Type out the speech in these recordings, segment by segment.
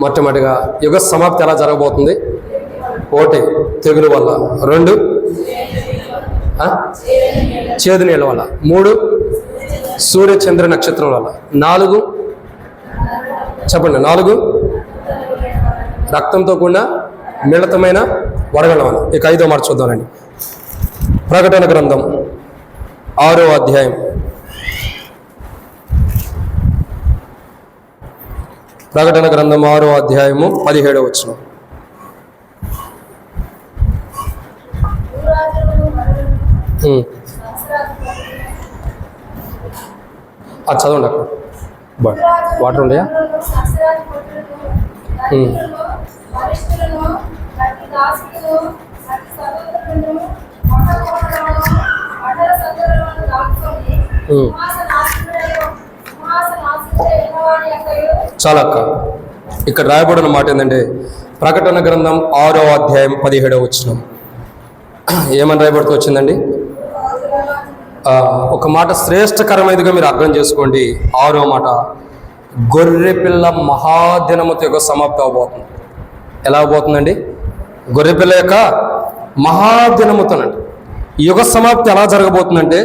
మొట్టమొదటిగా యుగ సమాప్తి ఎలా జరగబోతుంది? 1 తెగులు వల్ల, 2 చేదు నీళ్ళ వల్ల, 3 సూర్య చంద్ర నక్షత్రం వల్ల, 4 చెప్పండి 4 రక్తంతో కూడిన మిళితమైన వడగళ్ళ వల్ల. ఇక 5వ మాట చూద్దామండి. ప్రకటన గ్రంథం 6వ అధ్యాయం. ప్రకటన గ్రంథం 6వ అధ్యాయము 17వ వచనం. అది చదవండి. అక్కడ వాటర్ ఉన్నాయా? చాలా అక్క. ఇక్కడ రాయబడిన మాట ఏంటంటే ప్రకటన గ్రంథం 6వ అధ్యాయం 17వ వచనం. ఏమని రాయబడుతూ వచ్చిందండి? ఒక మాట శ్రేష్టకరమైనదిగా మీరు అర్థం చేసుకోండి. 6వ మాట, గొర్రెపిల్ల మహాదినముతో యుగ సమాప్తి అవబోతుంది. ఎలా అవబోతుందండి? గొర్రెపిల్ల యొక్క మహాదినముతోనండి. యుగ సమాప్తి ఎలా జరగబోతుందంటే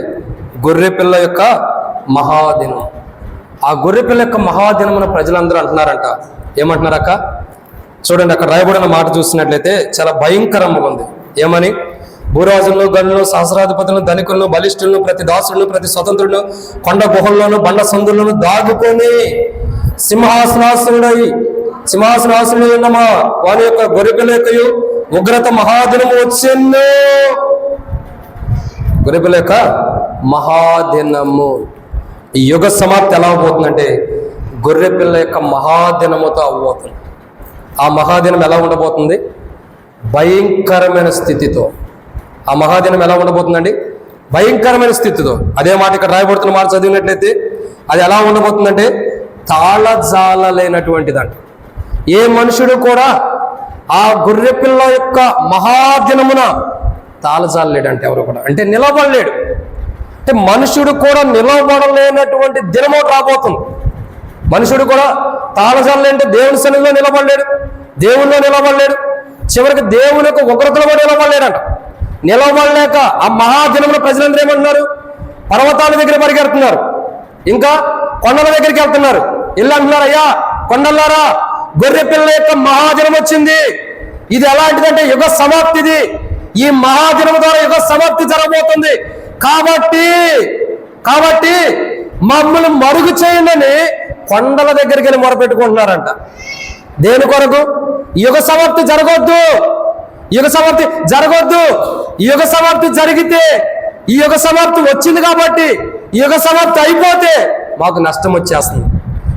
గొర్రెపిల్ల యొక్క మహాదినం. ఆ గొర్రెపిల్ల యొక్క మహాదినమున ప్రజలందరూ అంటున్నారంట. ఏమంటున్నారు అక్క? చూడండి, అక్కడ రాయబడిన మాట చూసినట్లయితే చాలా భయంకరంగా ఉంది. ఏమని? భూరాజులను, గనులను, సహస్రాధిపతులను, ధనికులను, బలిష్ఠులను, ప్రతి దాసులను, ప్రతి స్వతంత్రులను, కొండ గుహల్లోను, బండ సందులను దాగుకొని సింహాసనాసునుడై ఉన్న వారి యొక్క గొర్రెపిల్ల యొక్క ఉగ్రత మహాదినము వచ్చిందో. గొర్రెపిల్ల యొక్క మహాదినము. ఈ యుగ సమాప్తి ఎలా అవబోతుందంటే గొర్రెపిల్ల యొక్క మహాదినముతో అవబోతుంది. ఆ మహాదినం ఎలా ఉండబోతుంది? భయంకరమైన స్థితితో. ఆ మహాదినం ఎలా ఉండబోతుందండి? భయంకరమైన స్థితితో. అదే మాట ఇక్కడ రాయబడుతున్న మాట చదివినట్లయితే అది ఎలా ఉండబోతుందంటే తాళజాలలేనటువంటిదంట. ఏ మనుషుడు కూడా ఆ గొర్రెపిల్ల యొక్క మహాదినమున తాళజాలలేడంటే ఎవరు కూడా, అంటే నిలబడలేడు. అంటే మనుషుడు కూడా నిలబడలేనటువంటి దినము రాబోతుంది. మనుషుడు కూడా తాళజాలంటే దేవుని సన్నిధిలో నిలబడలేడు, దేవుల్లో నిలబడలేడు, చివరికి దేవుని యొక్క ఉగ్రతలో కూడా నిలబడలేడంట. నిలబడలేక ఆ మహాదినమున ప్రజలందరూ ఏమంటున్నారు? పర్వతాల దగ్గర పరిగెడుతున్నారు, ఇంకా కొండల దగ్గరికి వెళ్తున్నారు. ఇల్లు అంటున్నారు, అయ్యా కొండలారా, గొర్రెపిల్ల యొక్క మహాదినం వచ్చింది. ఇది ఎలాంటిదంటే యుగ సమాప్తిది. ఈ మహాదినం ద్వారా యుగ సమాప్తి జరగబోతుంది. కాబట్టి మమ్మల్ని మరుగు చేయండి కొండల దగ్గరికి వెళ్ళి మొరపెట్టుకుంటున్నారంట. దేని కొరకు? యుగ సమాప్తి జరగొద్దు, యుగ సమాప్తి జరగొద్దు. యుగ సమాప్తి జరిగితే, ఈ యుగ సమాప్తి వచ్చింది కాబట్టి ఈ యుగ సమాప్తి అయిపోతే మాకు నష్టం వచ్చేస్తుంది.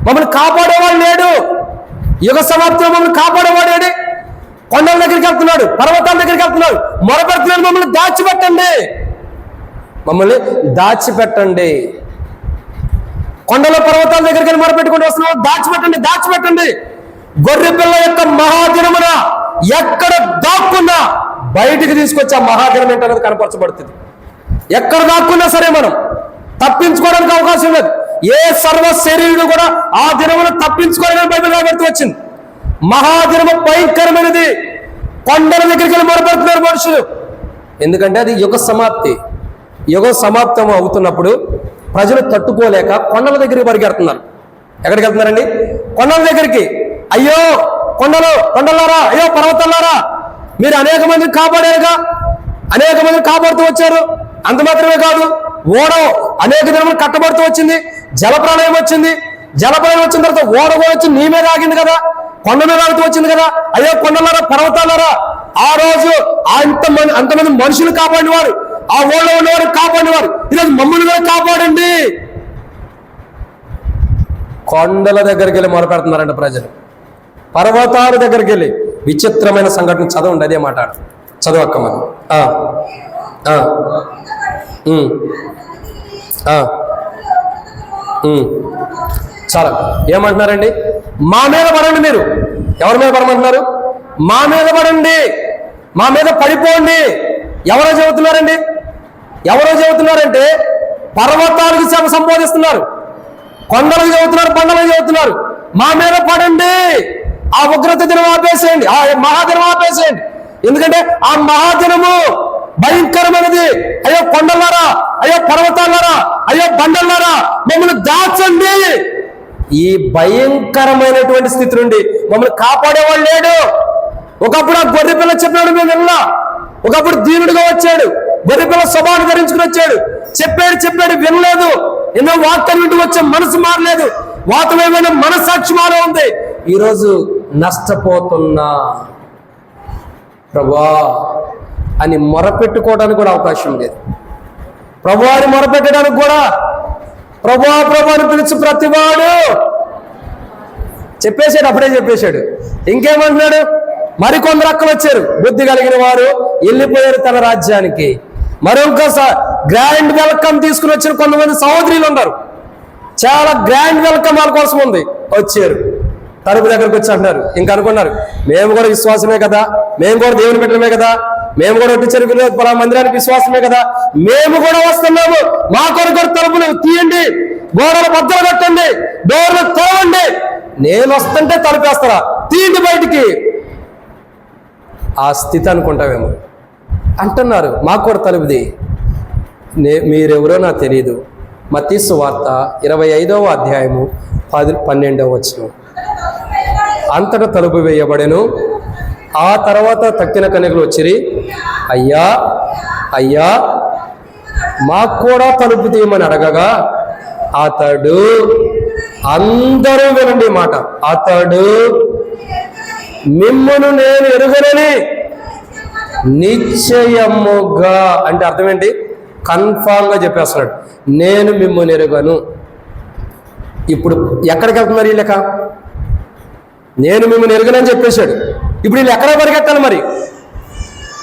మమ్మల్ని కాపాడేవాడు లేడు. యుగ సమాప్తిలో మమ్మల్ని కాపాడేవాడేడి? కొండల దగ్గరికి వెళ్తున్నాడు, పర్వతాల దగ్గరికి వెళ్తున్నాడు, మొరపెడుతున్నాడు, మమ్మల్ని దాచిపెట్టండి, మమ్మల్ని దాచిపెట్టండి. కొండల పర్వతాల దగ్గరికి వెళ్ళి మొరపెట్టుకుంటూ వస్తున్నాం, దాచిపెట్టండి. గొర్రెపిల్ల యొక్క మహాదినమున ఎక్కడ దాక్కున్నా బయటికి తీసుకొచ్చి ఆ మహాదినం ఏంటనేది కనపరచబడుతుంది. ఎక్కడ దాక్కున్నా సరే మనం తప్పించుకోవడానికి అవకాశం లేదు. ఏ సర్వ శరీరుడు కూడా ఆ దినమును తప్పించుకోవాలని బైబిల్ రాబడుతూ వచ్చింది. మహాదినము భయంకరమైనది. కొండల దగ్గరికి వెళ్ళి మొరపెడుతున్నారు మనుషులు. ఎందుకంటే అది యుగ సమాప్తి. యుగ సమాప్తం అవుతున్నప్పుడు ప్రజలు తట్టుకోలేక కొండల దగ్గరికి పరిగెడుతున్నారు. ఎక్కడికి వెళ్తున్నారండి? కొండల దగ్గరికి. అయ్యో కొండలారా, అయ్యో పర్వతాలారా, మీరు అనేక మందిని కాపాడారుగా, అనేక మందిని కాపాడుతూ వచ్చారు. అంత మాత్రమే కాదు, ఓడ అనేక దినములు కట్టబడుతూ వచ్చింది. జలప్రళయం వచ్చింది. జలప్రళయం వచ్చిన తర్వాత ఓడ కూడా వచ్చి నీ మీద ఆగింది కదా, కొండ మీద ఆగుతూ వచ్చింది కదా. అయ్యో కొండలారా, పర్వతాలారా, ఆ రోజు అంతమంది మనుషులు కాపాడినవారు, ఆ ఓడలో ఉన్నవారు కాపాడినవారు, ఈరోజు మమ్మల్ని కూడా కాపాడండి. కొండల దగ్గరికి వెళ్ళి మొరపెడుతున్నారంట ప్రజలు. పర్వతాల దగ్గరికి వెళ్ళి విచిత్రమైన సంఘటన చదవండి. అదే మాట చదవక్క మనం. చాలా ఏమంటున్నారండి? మా మీద పడండి. మీరు ఎవరి మీద పడమంటున్నారు? మా మీద పడండి, మా మీద పడిపోండి. ఎవరో చెబుతున్నారంటే పర్వతాలకు సంబోధిస్తున్నారు, కొండలకు చెబుతున్నారు, బండలకు చెబుతున్నారు. మా మీద పడండి, ఆ ఉగ్రత దినం ఆపేసేయండి, ఆ మహాదినం ఆపేసేయండి. ఎందుకంటే ఆ మహాదినము భయంకరమైనది. అయ్యో కొండలారా, అయ్యో పర్వతాలారా, అయ్యో బండలారా, మమ్మల్ని దాచండి. ఈ భయంకరమైనటువంటి స్థితి నుండి మమ్మల్ని కాపాడేవాడు లేడు. ఒకప్పుడు ఆ గొర్రె పిల్ల చెప్పాడు, మేము వినలా. ఒకప్పుడు దీనుడిగా వచ్చాడు, గొర్రె పిల్ల స్వభావం ధరించుకుని వచ్చాడు, చెప్పాడు వినలేదు. ఎన్నో వార్తల నుండి వచ్చే మనసు మారలేదు, వాతమేమైన మనస్సాక్షి మారే ఉంది. ఈరోజు నష్టపోతున్నా ప్రభువా అని మొరపెట్టుకోవడానికి కూడా అవకాశం లేదు. ప్రభువాని మొరపెట్టడానికి కూడా ప్రభువా అని పిలిచి ప్రతివాడు చెప్పేశాడు, అప్పుడే చెప్పేశాడు. ఇంకేమంటున్నాడు? మరికొందరు అక్కలు వచ్చారు, బుద్ధి కలిగిన వారు వెళ్ళిపోయారు తన రాజ్యానికి. మరొక గ్రాండ్ వెల్కమ్ తీసుకుని వచ్చిన కొంతమంది సహోదరులు ఉన్నారు. చాలా గ్రాండ్ వెల్కమ్ వాళ్ళ కోసం ఉంది. వచ్చారు, తలుపు దగ్గరకు వచ్చి అంటున్నారు, ఇంకా అనుకున్నారు మేము కూడా విశ్వాసమే కదా, మేము కూడా దేవుని బిడ్డలమే కదా, మేము కూడా ఒట్టి చెరుకులు పలా మందిరానికి విశ్వాసమే కదా, మేము కూడా వస్తున్నాము, మా కొరకు తలుపులు తీయండి, గోడలు బద్దలు కట్టండి, డోర్లు తెరవండి. నేను వస్తుంటే తలుపేస్తారా, తీయండి బయటికి. ఆ స్థితి అనుకుంటావేమో. అంటున్నారు మాకు కూడా తలుపుది. మీరెవరో నాకు తెలియదు. మత్తయి సువార్త 25వ అధ్యాయము 12వ వచనం. అంతటా తలుపు వేయబడెను. ఆ తర్వాత తక్కిన కన్యకలు వచ్చిరి, అయ్యా అయ్యా మాకు కూడా తలుపు తీయమని అడగగా అతడు, అందరూ వినండి మాట, అతడు మిమ్మును నేను ఎరుగనని నిశ్చయముగా, అంటే అర్థం ఏంటి? కన్ఫామ్ గా చెప్పేస్తున్నాడు, నేను మిమ్మల్ని ఎరుగను. ఇప్పుడు ఎక్కడికి వెళ్తున్నారు ఈ లెక్క? నేను మిమ్మల్ని ఎరుగనని చెప్పేశాడు. ఇప్పుడు వీళ్ళు ఎక్కడ పరిగెత్తాలి మరి?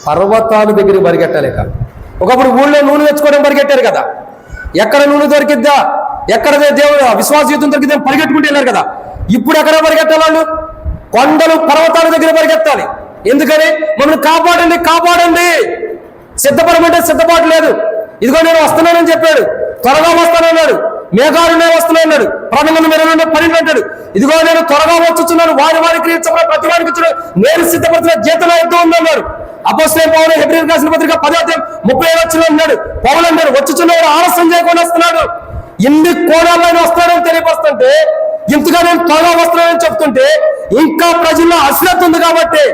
పర్వతాల దగ్గరికి పరిగెట్టాలిక. ఒకప్పుడు ఊళ్ళో నూనె తెచ్చుకోవడం పరిగెట్టారు కదా, ఎక్కడ నూనె దొరికిద్దా, ఎక్కడ దేవుడు విశ్వాసయుతం దొరికిద్దా పరిగెట్టుకుంటూ వెళ్ళారు కదా. ఇప్పుడు ఎక్కడ పరిగెట్టాలి వాళ్ళు? కొండలు పర్వతాల దగ్గర పరిగెత్తాలి. ఎందుకని? మమ్మల్ని కాపాడండి. సిద్ధపడమంటే సిద్ధపాటు లేదు. ఇదిగో నేను వస్తున్నానని చెప్పాడు, త్వరగా వస్తానన్నాడు. మేఘాలు నేను వస్తున్నాడు, ప్రాణంగా మీరు 12 అంటాడు. ఇదిగో నేను త్వరగా వచ్చుచున్నాను, వారి క్రియ ప్రతి వారికి ఇచ్చిన నేను సిద్ధపడుతున్న జీతం యుద్ధం ఉందన్నాడు. అపోస్తలుడైన పౌలు హెబ్రీయులకు రాసిన పత్రిక 10:30 అన్నాడు. పౌలు అన్నాడు, వచ్చుచున్నవాడు ఆలస్యం చేయకుండా వస్తున్నాడు. ఇన్ని కోణాల్లో వస్తున్నాడని తెలియపరుస్తుంటే, ఇంతగా నేను త్వరగా వస్తున్నానని చెప్తుంటే ఇంకా ప్రజల్లో అశ్రద్ధ ఉంది కాబట్టి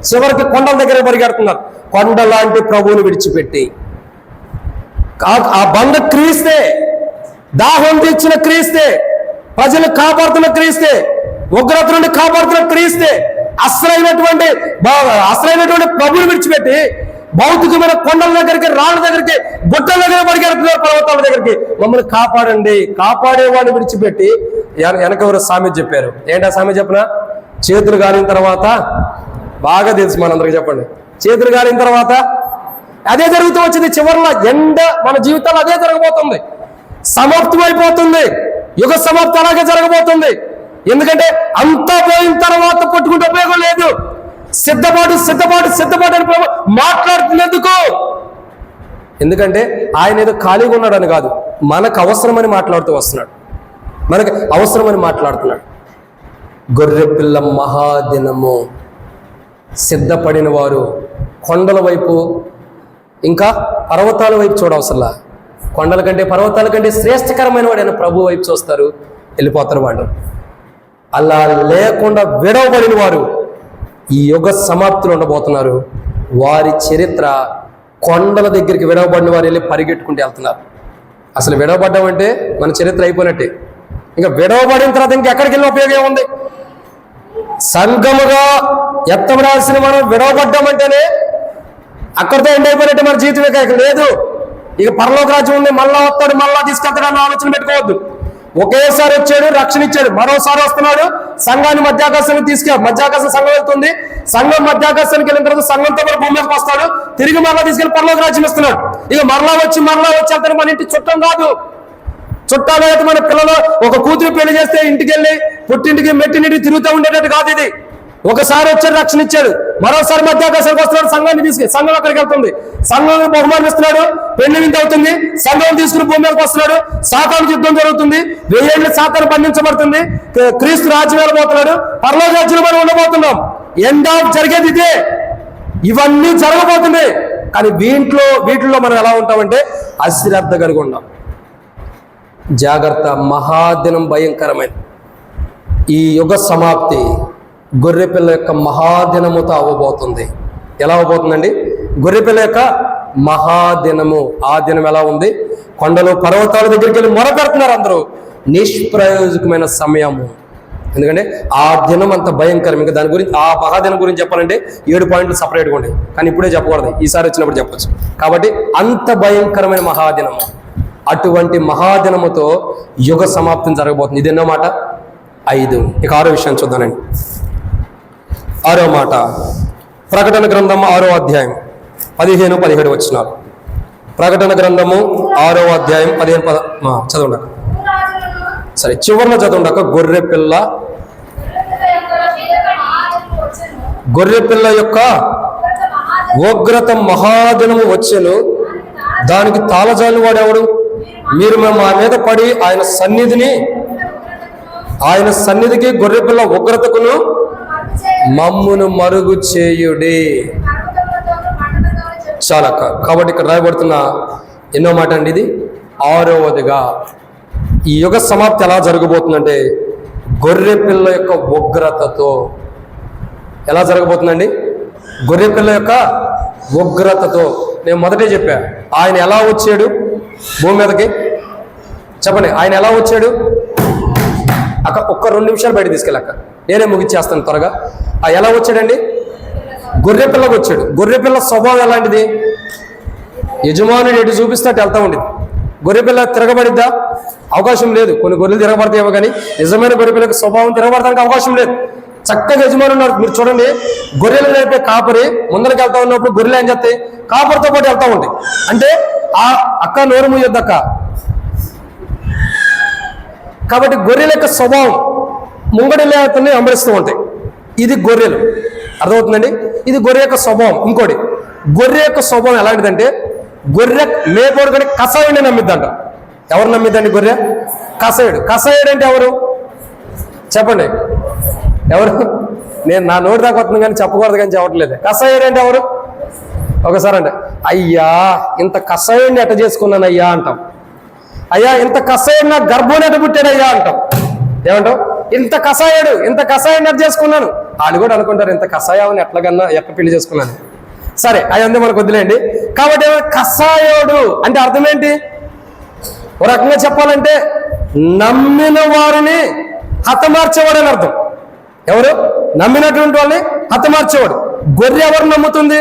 చివరికి కొండల దగ్గర పరిగెడుతున్నారు. కొండ లాంటి ప్రభువుని విడిచిపెట్టి ఆ బండ క్రీస్తే, దాహం తీర్చిన క్రీస్తే, ప్రజలు కాపాడుతున్న క్రీస్తే, ఉగ్రత నుండి కాపాడుతున్న క్రీస్తే, అసలైనటువంటి ప్రభువుని విడిచిపెట్టి భౌతికమైన కొండల దగ్గరికి, రాళ్ళ దగ్గరికి, గుట్టల దగ్గర పరిగెడుతున్నారు, పర్వతాల దగ్గరికి. మమ్మల్ని కాపాడేవాడిని విడిచిపెట్టి వెనకెవరు సామెత చెప్పారు. ఏంటా సామెత చెప్పిన? చేతులు గాలిన తర్వాత, బాగా తెలుసు మనందరికి, చెప్పండి. చేతులు గాలిన తర్వాత అదే జరుగుతూ వచ్చింది. చివరిలో మన జీవితాలు అదే జరగబోతుంది, సమాప్తం అయిపోతుంది. యుగ సమాప్తి అలాగే జరగబోతుంది. ఎందుకంటే అంతా పోయిన తర్వాత కొట్టుకుంటే ఉపయోగం లేదు. సిద్ధపాటు అని మాట్లాడుతున్నందుకు. ఎందుకంటే ఆయన ఏదో ఖాళీగా ఉన్నాడని కాదు, మనకు అవసరమని మాట్లాడుతూ వస్తున్నాడు, మనకు అవసరమని మాట్లాడుతున్నాడు. గొర్రెపిల్ల మహాదినము, సిద్ధపడిన వారు కొండల వైపు ఇంకా పర్వతాల వైపు చూడవసరలా. కొండల కంటే పర్వతాల కంటే శ్రేష్టకరమైన వాడైన ప్రభు వైపు చూస్తారు, వెళ్ళిపోతారు వాళ్ళు. అలా లేకుండా విడవబడిన వారు ఈ యుగ సమాప్తిలో ఉండబోతున్నారు. వారి చరిత్ర, కొండల దగ్గరికి విడవబడిన వారు వెళ్ళి పరిగెట్టుకుంటూ వెళ్తున్నారు. అసలు విడవబడ్డం అంటే మన చరిత్ర అయిపోయినట్టే. ఇంకా విడవబడిన తర్వాత ఇంకెక్కడికి వెళ్ళిన ఉపయోగం ఉంది? సంఘముగా ఎత్తబడాల్సిన మనం విడవబడ్డామంటేనే అక్కడితో ఎండ్ అయిపోయినట్టే మన జీవితం. ఇక లేదు, ఇక పరలోక రాజ్యం ఉంది, మళ్ళా వస్తాడు, మళ్ళా తీసుకెళ్తాడని ఆలోచన పెట్టుకోవద్దు. ఒకేసారి వచ్చాడు, రక్షణ ఇచ్చాడు, మరోసారి వస్తున్నాడు, సంఘాన్ని మధ్యాకాశానికి మధ్యాకాశం సంఘం వెళ్తుంది, సంఘం మధ్యాకాశానికి వెళ్ళిన తర్వాత సంఘంతో కూడా భూమి మీదకి వస్తాడు, తిరిగి మళ్ళా తీసుకెళ్లి పరలోక రాజ్యం ఇస్తున్నాడు. ఇక మరలా వచ్చి వెళ్తాడు. మన ఇంటి చుట్టం కాదు. చుట్టాలు అయితే మన పిల్లలు ఒక కూతురు పెళ్లి చేస్తే ఇంటికి వెళ్ళి పుట్టింటికి మెట్టినింటికి తిరుగుతూ ఉండేటట్టు కాదు ఇది. ఒకసారి వచ్చాడు, రక్షణ ఇచ్చాడు. మరోసారి మధ్యాకాశానికి వస్తున్నాడు, సంఘాన్ని తీసుకుని సంఘం అక్కడికి వెళ్తుంది, సంఘం బహుమానిస్తున్నాడు, పెళ్లి వింత అవుతుంది, సంఘం తీసుకుని భూమి మీదకి వస్తున్నాడు, సాతాను యుద్ధం జరుగుతుంది, 1000 ఏళ్ళు సాతాను బంధించబడుతుంది, క్రీస్తు రాజ్యం వెళ్ళబోతున్నాడు, పరలోక రాజ్యంలో మనం ఉండబోతున్నాం. ఎండ్ ఆఫ్ జరిగేది ఇదే. ఇవన్నీ జరగబోతున్నాయి. కానీ వీటిల్లో మనం ఎలా ఉంటామంటే అశ్రద్ధ కలిగి ఉన్నాం. జాగ్రత్త, మహాదినం భయంకరమైన ఈ యుగ సమాప్తి గొర్రెపిల్ల యొక్క మహాదినముతో అవ్వబోతుంది. ఎలా అవ్వబోతుందండి? గొర్రెపిల్ల యొక్క మహాదినము. ఆ దినం ఎలా ఉంది? కొండలు పర్వతాల దగ్గరికి వెళ్ళి మొరపెడుతున్నారు అందరూ. నిష్ప్రయోజకమైన సమయము. ఎందుకంటే ఆ దినం అంత భయంకరం. ఇంకా దాని గురించి, ఆ మహాదినం గురించి చెప్పాలంటే 7 పాయింట్లు సపరేట్గా ఉంటాయి. కానీ ఇప్పుడే చెప్పకూడదు, ఈసారి వచ్చినప్పుడు చెప్పచ్చు. కాబట్టి అంత భయంకరమైన మహాదినము, అటువంటి మహాదినముతో యుగ సమాప్తం జరగబోతుంది. ఇది ఎన్నో మాట? 5. ఇక 6వ విషయం చూద్దానండి. 6వ మాట, ప్రకటన గ్రంథము 6వ అధ్యాయం 15-17 వచనాలు. ప్రకటన గ్రంథము 6వ అధ్యాయం 15 చదవండి. సరే, చివరిలో చదవండి. గొర్రెపిల్ల యొక్క ఉగ్రత మహాదినము వచ్చెను, దానికి తాళజాలు వాడెవడు? మీరు మా మీద పడి ఆయన సన్నిధికి గొర్రెపిల్ల ఉగ్రతకును మమ్మును మరుగు చేయుడి. చాలా. కాబట్టి ఇక్కడ రాయబడుతున్న ఎన్నో మాట అండి ఇది? 6వదిగా ఈ యుగ సమాప్తి ఎలా జరగబోతుందంటే గొర్రెపిల్ల యొక్క ఉగ్రతతో. ఎలా జరగబోతుందండి? గొర్రెపిల్ల యొక్క ఉగ్రతతో. నేను మొదటే చెప్పా, ఆయన ఎలా వచ్చాడు భూమి మీదకి? చెప్పండి, ఆయన ఎలా వచ్చాడు? ఒక్క 2 నిమిషాలు బయట తీసుకెళ్ళాక నేనే ముగిచ్చేస్తాను త్వరగా. ఎలా వచ్చాడండి? గొర్రెపిల్లకి వచ్చాడు. గొర్రెపిల్ల స్వభావం ఎలాంటిది? యజమానుడు ఎటు చూపిస్తున్నట్టు వెళ్తా ఉండేది. గొర్రెపిల్ల తిరగబడిద్దా? అవకాశం లేదు. కొన్ని గొర్రెలు తిరగబడతాయేమో, కానీ నిజమైన గొర్రెపిల్లకి స్వభావం తిరగబడడానికి అవకాశం లేదు. చక్కగా యజమాని ఉన్నారు. మీరు చూడండి, గొర్రెలు నడిపే కాపరి ముందరికి వెళ్తా ఉన్నప్పుడు గొర్రెలు ఏం చేస్తాయి? కాపరితో పాటు వెళ్తా ఉంటాయి. అంటే ఆ అక్క నోరు మూయొద్దక్క. కాబట్టి గొర్రెల యొక్క స్వభావం ముంగడిని అంబరిస్తూ ఉంటాయి. ఇది గొర్రెలు. అర్థమవుతుందండి? ఇది గొర్రె యొక్క స్వభావం. ఇంకోటి, గొర్రె యొక్క స్వభావం ఎలాంటిదంటే గొర్రె మేపోడు కానీ కసాయుడిని నమ్మిద్దంట. ఎవరు నమ్మిద్దండి? గొర్రె కసాయుడు. కసాయుడు అంటే ఎవరు చెప్పండి? ఎవరు? నేను నా నోటి దాకా వస్తుంది కానీ చెప్పకూడదు, కానీ చెప్పట్లేదు. కసాయుడు అంటే ఎవరు? ఒకసారి అంటే, అయ్యా ఇంత కసాయుడిని ఎట్ట చేసుకున్నాను అయ్యా అంటాం. అయ్యా ఇంత కసాయుడు నా గర్భం ఎట్ట పుట్టాడు అయ్యా అంటాం. ఏమంటాం? ఇంత కసాయుడిని ఎట్ట చేసుకున్నాను. వాళ్ళు కూడా అనుకుంటారు, ఇంత కషాయాన్ని ఎట్లా పెళ్లి చేసుకున్నాను. సరే, అదంతా మనకు వదిలేండి. కాబట్టి కషాయోడు అంటే అర్థం ఏంటి? ఒక రకంగా చెప్పాలంటే నమ్మిన వారిని హతమార్చేవాడు అని అర్థం. ఎవరు? నమ్మినటువంటి వాళ్ళని హతమార్చేవాడు. గొర్రె ఎవరు నమ్ముతుంది?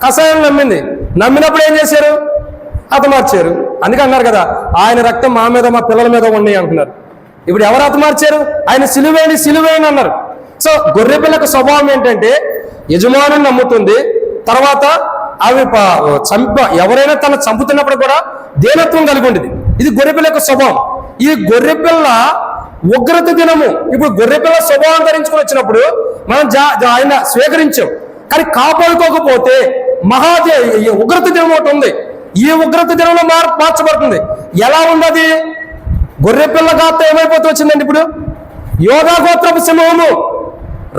కషాయం నమ్మింది. నమ్మినప్పుడు ఏం చేశారు? హతమార్చారు. అందుకే అన్నారు కదా, ఆయన రక్తం మా మీద మా పిల్లల మీద ఉన్నాయి అంటున్నారు. ఇప్పుడు ఎవరు హతమార్చారు? ఆయన సిలువేని అన్నారు. సో గొర్రె పిల్లకు స్వభావం ఏంటంటే యజమానుని నమ్ముతుంది, తర్వాత అవి ఎవరైనా తన చంపుతున్నప్పుడు కూడా దేనత్వం కలిగి ఉండేది. ఇది గొర్రెపిల్ల యొక్క స్వభావం. ఈ గొర్రెపిల్ల ఉగ్రత దినము. ఇప్పుడు గొర్రెపిల్ల స్వభావం ధరించుకుని వచ్చినప్పుడు మనం ఆయన స్వీకరించాం, కానీ కాపాడుకోకపోతే ఉగ్రత దినం ఒకటి ఉంది. ఈ ఉగ్రత దినంలో మార్చబడుతుంది. ఎలా ఉన్నది? గొర్రెపిల్ల గాత్ర ఏమైపోతూ వచ్చిందండి? ఇప్పుడు యోధా గోత్రపు సింహము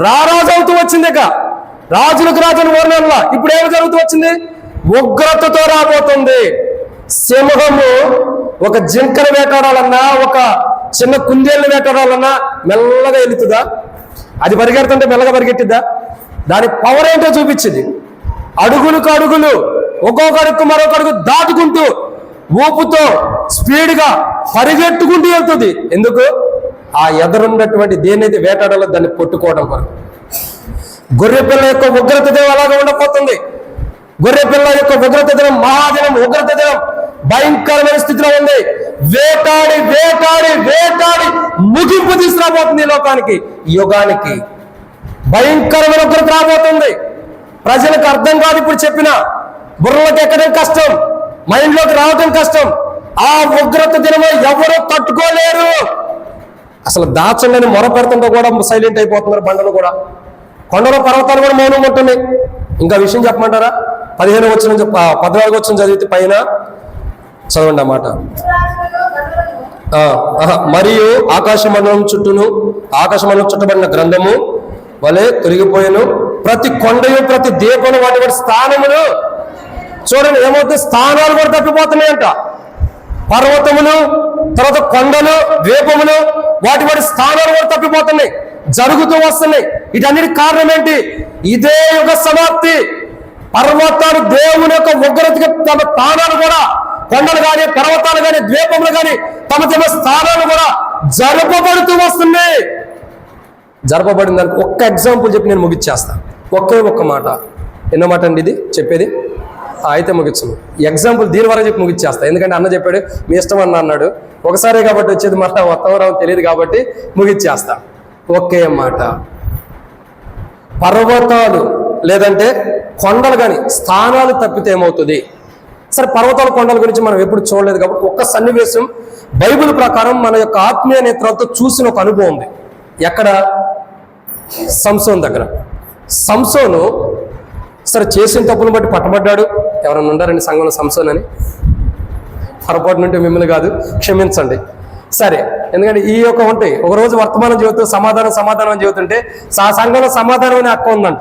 రారాజు అవుతూ వచ్చింది. ఇక రాజులకు రాజును ఓర్నల్లా ఇప్పుడు ఏమి జరుగుతూ వచ్చింది? ఉగ్రతతో రాబోతుంది. సింహము ఒక జింకను వేటాడాలన్నా, ఒక చిన్న కుందేళ్ళు వేటాడాలన్నా మెల్లగా వెళుతుందా? అది పరిగెడుతుంటే మెల్లగా పరిగెట్టిద్దా? దాని పవర్ ఏంటో చూపించింది. అడుగులకు అడుగులు, ఒక్కొక్క అడుగు మరొక అడుగు దాటుకుంటూ ఊపుతో స్పీడ్గా పరిగెట్టుకుంటూ వెళ్తుంది. ఎందుకు? ఆ ఎదురున్నటువంటి దేన్నైతే వేటాడాలో దాన్ని పట్టుకోవడం కొరకు. గొర్రెపిల్ల యొక్క ఉగ్రత దినం అలాగే ఉండబోతుంది. గొర్రెపిల్ల యొక్క ఉగ్రత దినం, మహాదినం, ఉగ్రత దినం భయంకరమైన స్థితిలో ఉంది. వేటాడి వేటాడి వేటాడి ముగింపు తీసుకురాబోతుంది ఈ లోకానికి, ఈ యుగానికి. భయంకరమైన ఉగ్రత రాబోతుంది. ప్రజలకు అర్థం కాదు. ఇప్పుడు చెప్పిన బుర్రలోకి ఎక్కడం కష్టం, మైండ్లోకి రావడం కష్టం. ఆ ఉగ్రత దినమో ఎవరూ తట్టుకోలేరు. అసలు దాచండి మొర పెడుతుంటే కూడా సైలెంట్ అయిపోతున్నారు బండలు కూడా. కొండలో పర్వతాలు కూడా మౌనం ఉంటున్నాయి. ఇంకా విషయం చెప్పమంటారా? 15 వచ్చిన 14 వచ్చిన చదివితే పైన చదవండి అన్నమాట. మరియు ఆకాశమండలం చుట్టబడిన గ్రంథము వలె తొలగిపోయాను. ప్రతి కొండయు ప్రతి దీపము వాటి వాటి స్థానములు, చూడండి ఏమవుతుంది, స్థానాలు కూడా తప్పిపోతున్నాయంట. పర్వతములు, తర్వాత కొండలు, ద్వీపములు, వాటి వాటి స్థానాలు కూడా తప్పిపోతున్నాయి, జరుగుతూ వస్తున్నాయి. వీటన్నిటి కారణం ఏంటి? ఇదే యుగ సమాప్తి. పర్వతాలు దేవుని యొక్క ఉగ్రతకి తమ స్థానాలు కూడా, కొండలు కానీ పర్వతాలు కానీ ద్వీపములు కానీ తమ స్థానాలు కూడా జరపబడుతూ వస్తున్నాయి. జరపబడిన దానికి ఒక్క ఎగ్జాంపుల్ చెప్పి నేను ముగిచ్చేస్తాను. ఒక్క మాట. ఎన్నో మాట అండి ఇది చెప్పేది? అయితే ముగించను. ఎగ్జాంపుల్ దీని వరకు చెప్పి ముగిచ్చేస్తా. ఎందుకంటే అన్న చెప్పాడు మీ ఇష్టం అన్నాడు. ఒకసారి కాబట్టి వచ్చేది మళ్ళీ వత్తవరం తెలియదు కాబట్టి ముగిచ్చేస్తా. ఒకే మాట. పర్వతాలు లేదంటే కొండలు కానీ స్థానాలు తప్పితే ఏమవుతుంది? సరే, పర్వతాల కొండల గురించి మనం ఎప్పుడు చూడలేదు కాబట్టి ఒక్క సన్నివేశం బైబిల్ ప్రకారం మన యొక్క ఆత్మీయ నేత్రాలతో చూసిన ఒక అనుభవం ఉంది. ఎక్కడ? సంసోను దగ్గర. సంసోను సరే చేసిన తప్పును బట్టి పట్టబడ్డాడు. ఎవరన్నా ఉన్నారండి సంఘంలో సంసోను అని? పొరపాటు నుండి మిమ్మల్ని కాదు, క్షమించండి. సరే, ఎందుకంటే ఈ యొక్క ఉంటాయి. ఒకరోజు వర్తమానం చెబుతూ సమాధానం చెబుతుంటే ఆ సంఘంలో సమాధానం అనే అక్క ఉందంట.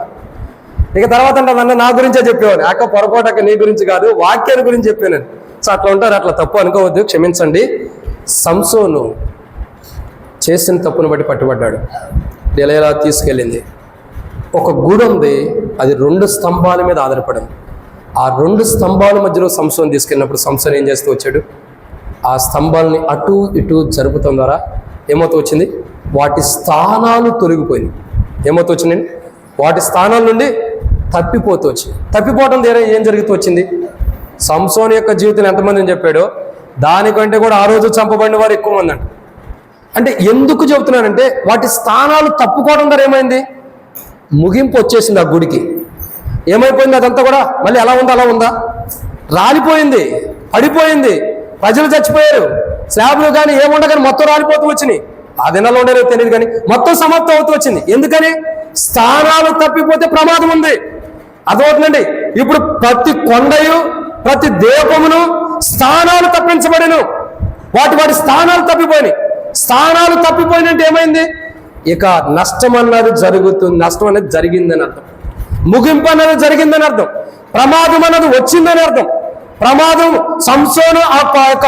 ఇక తర్వాత అంటే అన్న నా గురించే చెప్పేవాడు. అక్క పొరపాటు, అక్క నీ గురించి కాదు, వాక్యాన్ని గురించి చెప్పాను. సో అట్లా ఉంటారు, అట్లా తప్పు అనుకోవద్దు, క్షమించండి. సంసోను చేసిన తప్పును బట్టి పట్టుబడ్డాడు. ఎలా తీసుకెళ్ళింది? ఒక గుడి ఉంది, అది 2 స్తంభాల మీద ఆధారపడింది. ఆ 2 స్తంభాల మధ్యలో సంసోను తీసుకెళ్ళినప్పుడు సంసోను ఏం చేస్తూ వచ్చాడు? ఆ స్తంభాలని అటు ఇటు జరుపుతాం ద్వారా ఏమవుతూ వచ్చింది? వాటి స్థానాలు తొలగిపోయింది. ఏమవుతూ వచ్చిందండి? వాటి స్థానాల నుండి తప్పిపోతూ వచ్చింది. తప్పిపోవటం ద్వారా ఏం జరుగుతూ వచ్చింది? సంసోను యొక్క జీవితం ఎంతమందిని చెప్పాడో దానికంటే కూడా ఆ రోజు చంపబడిన వారు ఎక్కువ మంది అంట. అంటే ఎందుకు చెబుతున్నానంటే వాటి స్థానాలు తప్పుకోవడం ద్వారా ఏమైంది? ముగింపు వచ్చేసింది. ఆ గుడికి ఏమైపోయింది? అదంతా కూడా మళ్ళీ ఎలా ఉందా అలా ఉందా? రాలిపోయింది, పడిపోయింది, ప్రజలు చచ్చిపోయారు, స్లాబ్లు కానీ ఏముండగాని మొత్తం రాలిపోతూ వచ్చినాయి. ఆ దినాల్లో ఉండేదో తెలియదు కానీ మొత్తం సమాప్తం అవుతూ వచ్చింది. ఎందుకని? స్థానాలు తప్పిపోతే ప్రమాదం ఉంది. అదవుతుందండి. ఇప్పుడు ప్రతి కొండయు ప్రతి దీపమును స్థానాలు తప్పించబడిను. వాటి స్థానాలు తప్పిపోయినాయి. స్థానాలు తప్పిపోయినట్టు ఏమైంది? ఇక నష్టం అన్నది జరుగుతుంది. నష్టం అనేది జరిగిందని అర్థం. ముగింపు అన్నది జరిగిందని అర్థం. ప్రమాదం అన్నది వచ్చిందని అర్థం. ప్రమాదం సంసోను ఆ యొక్క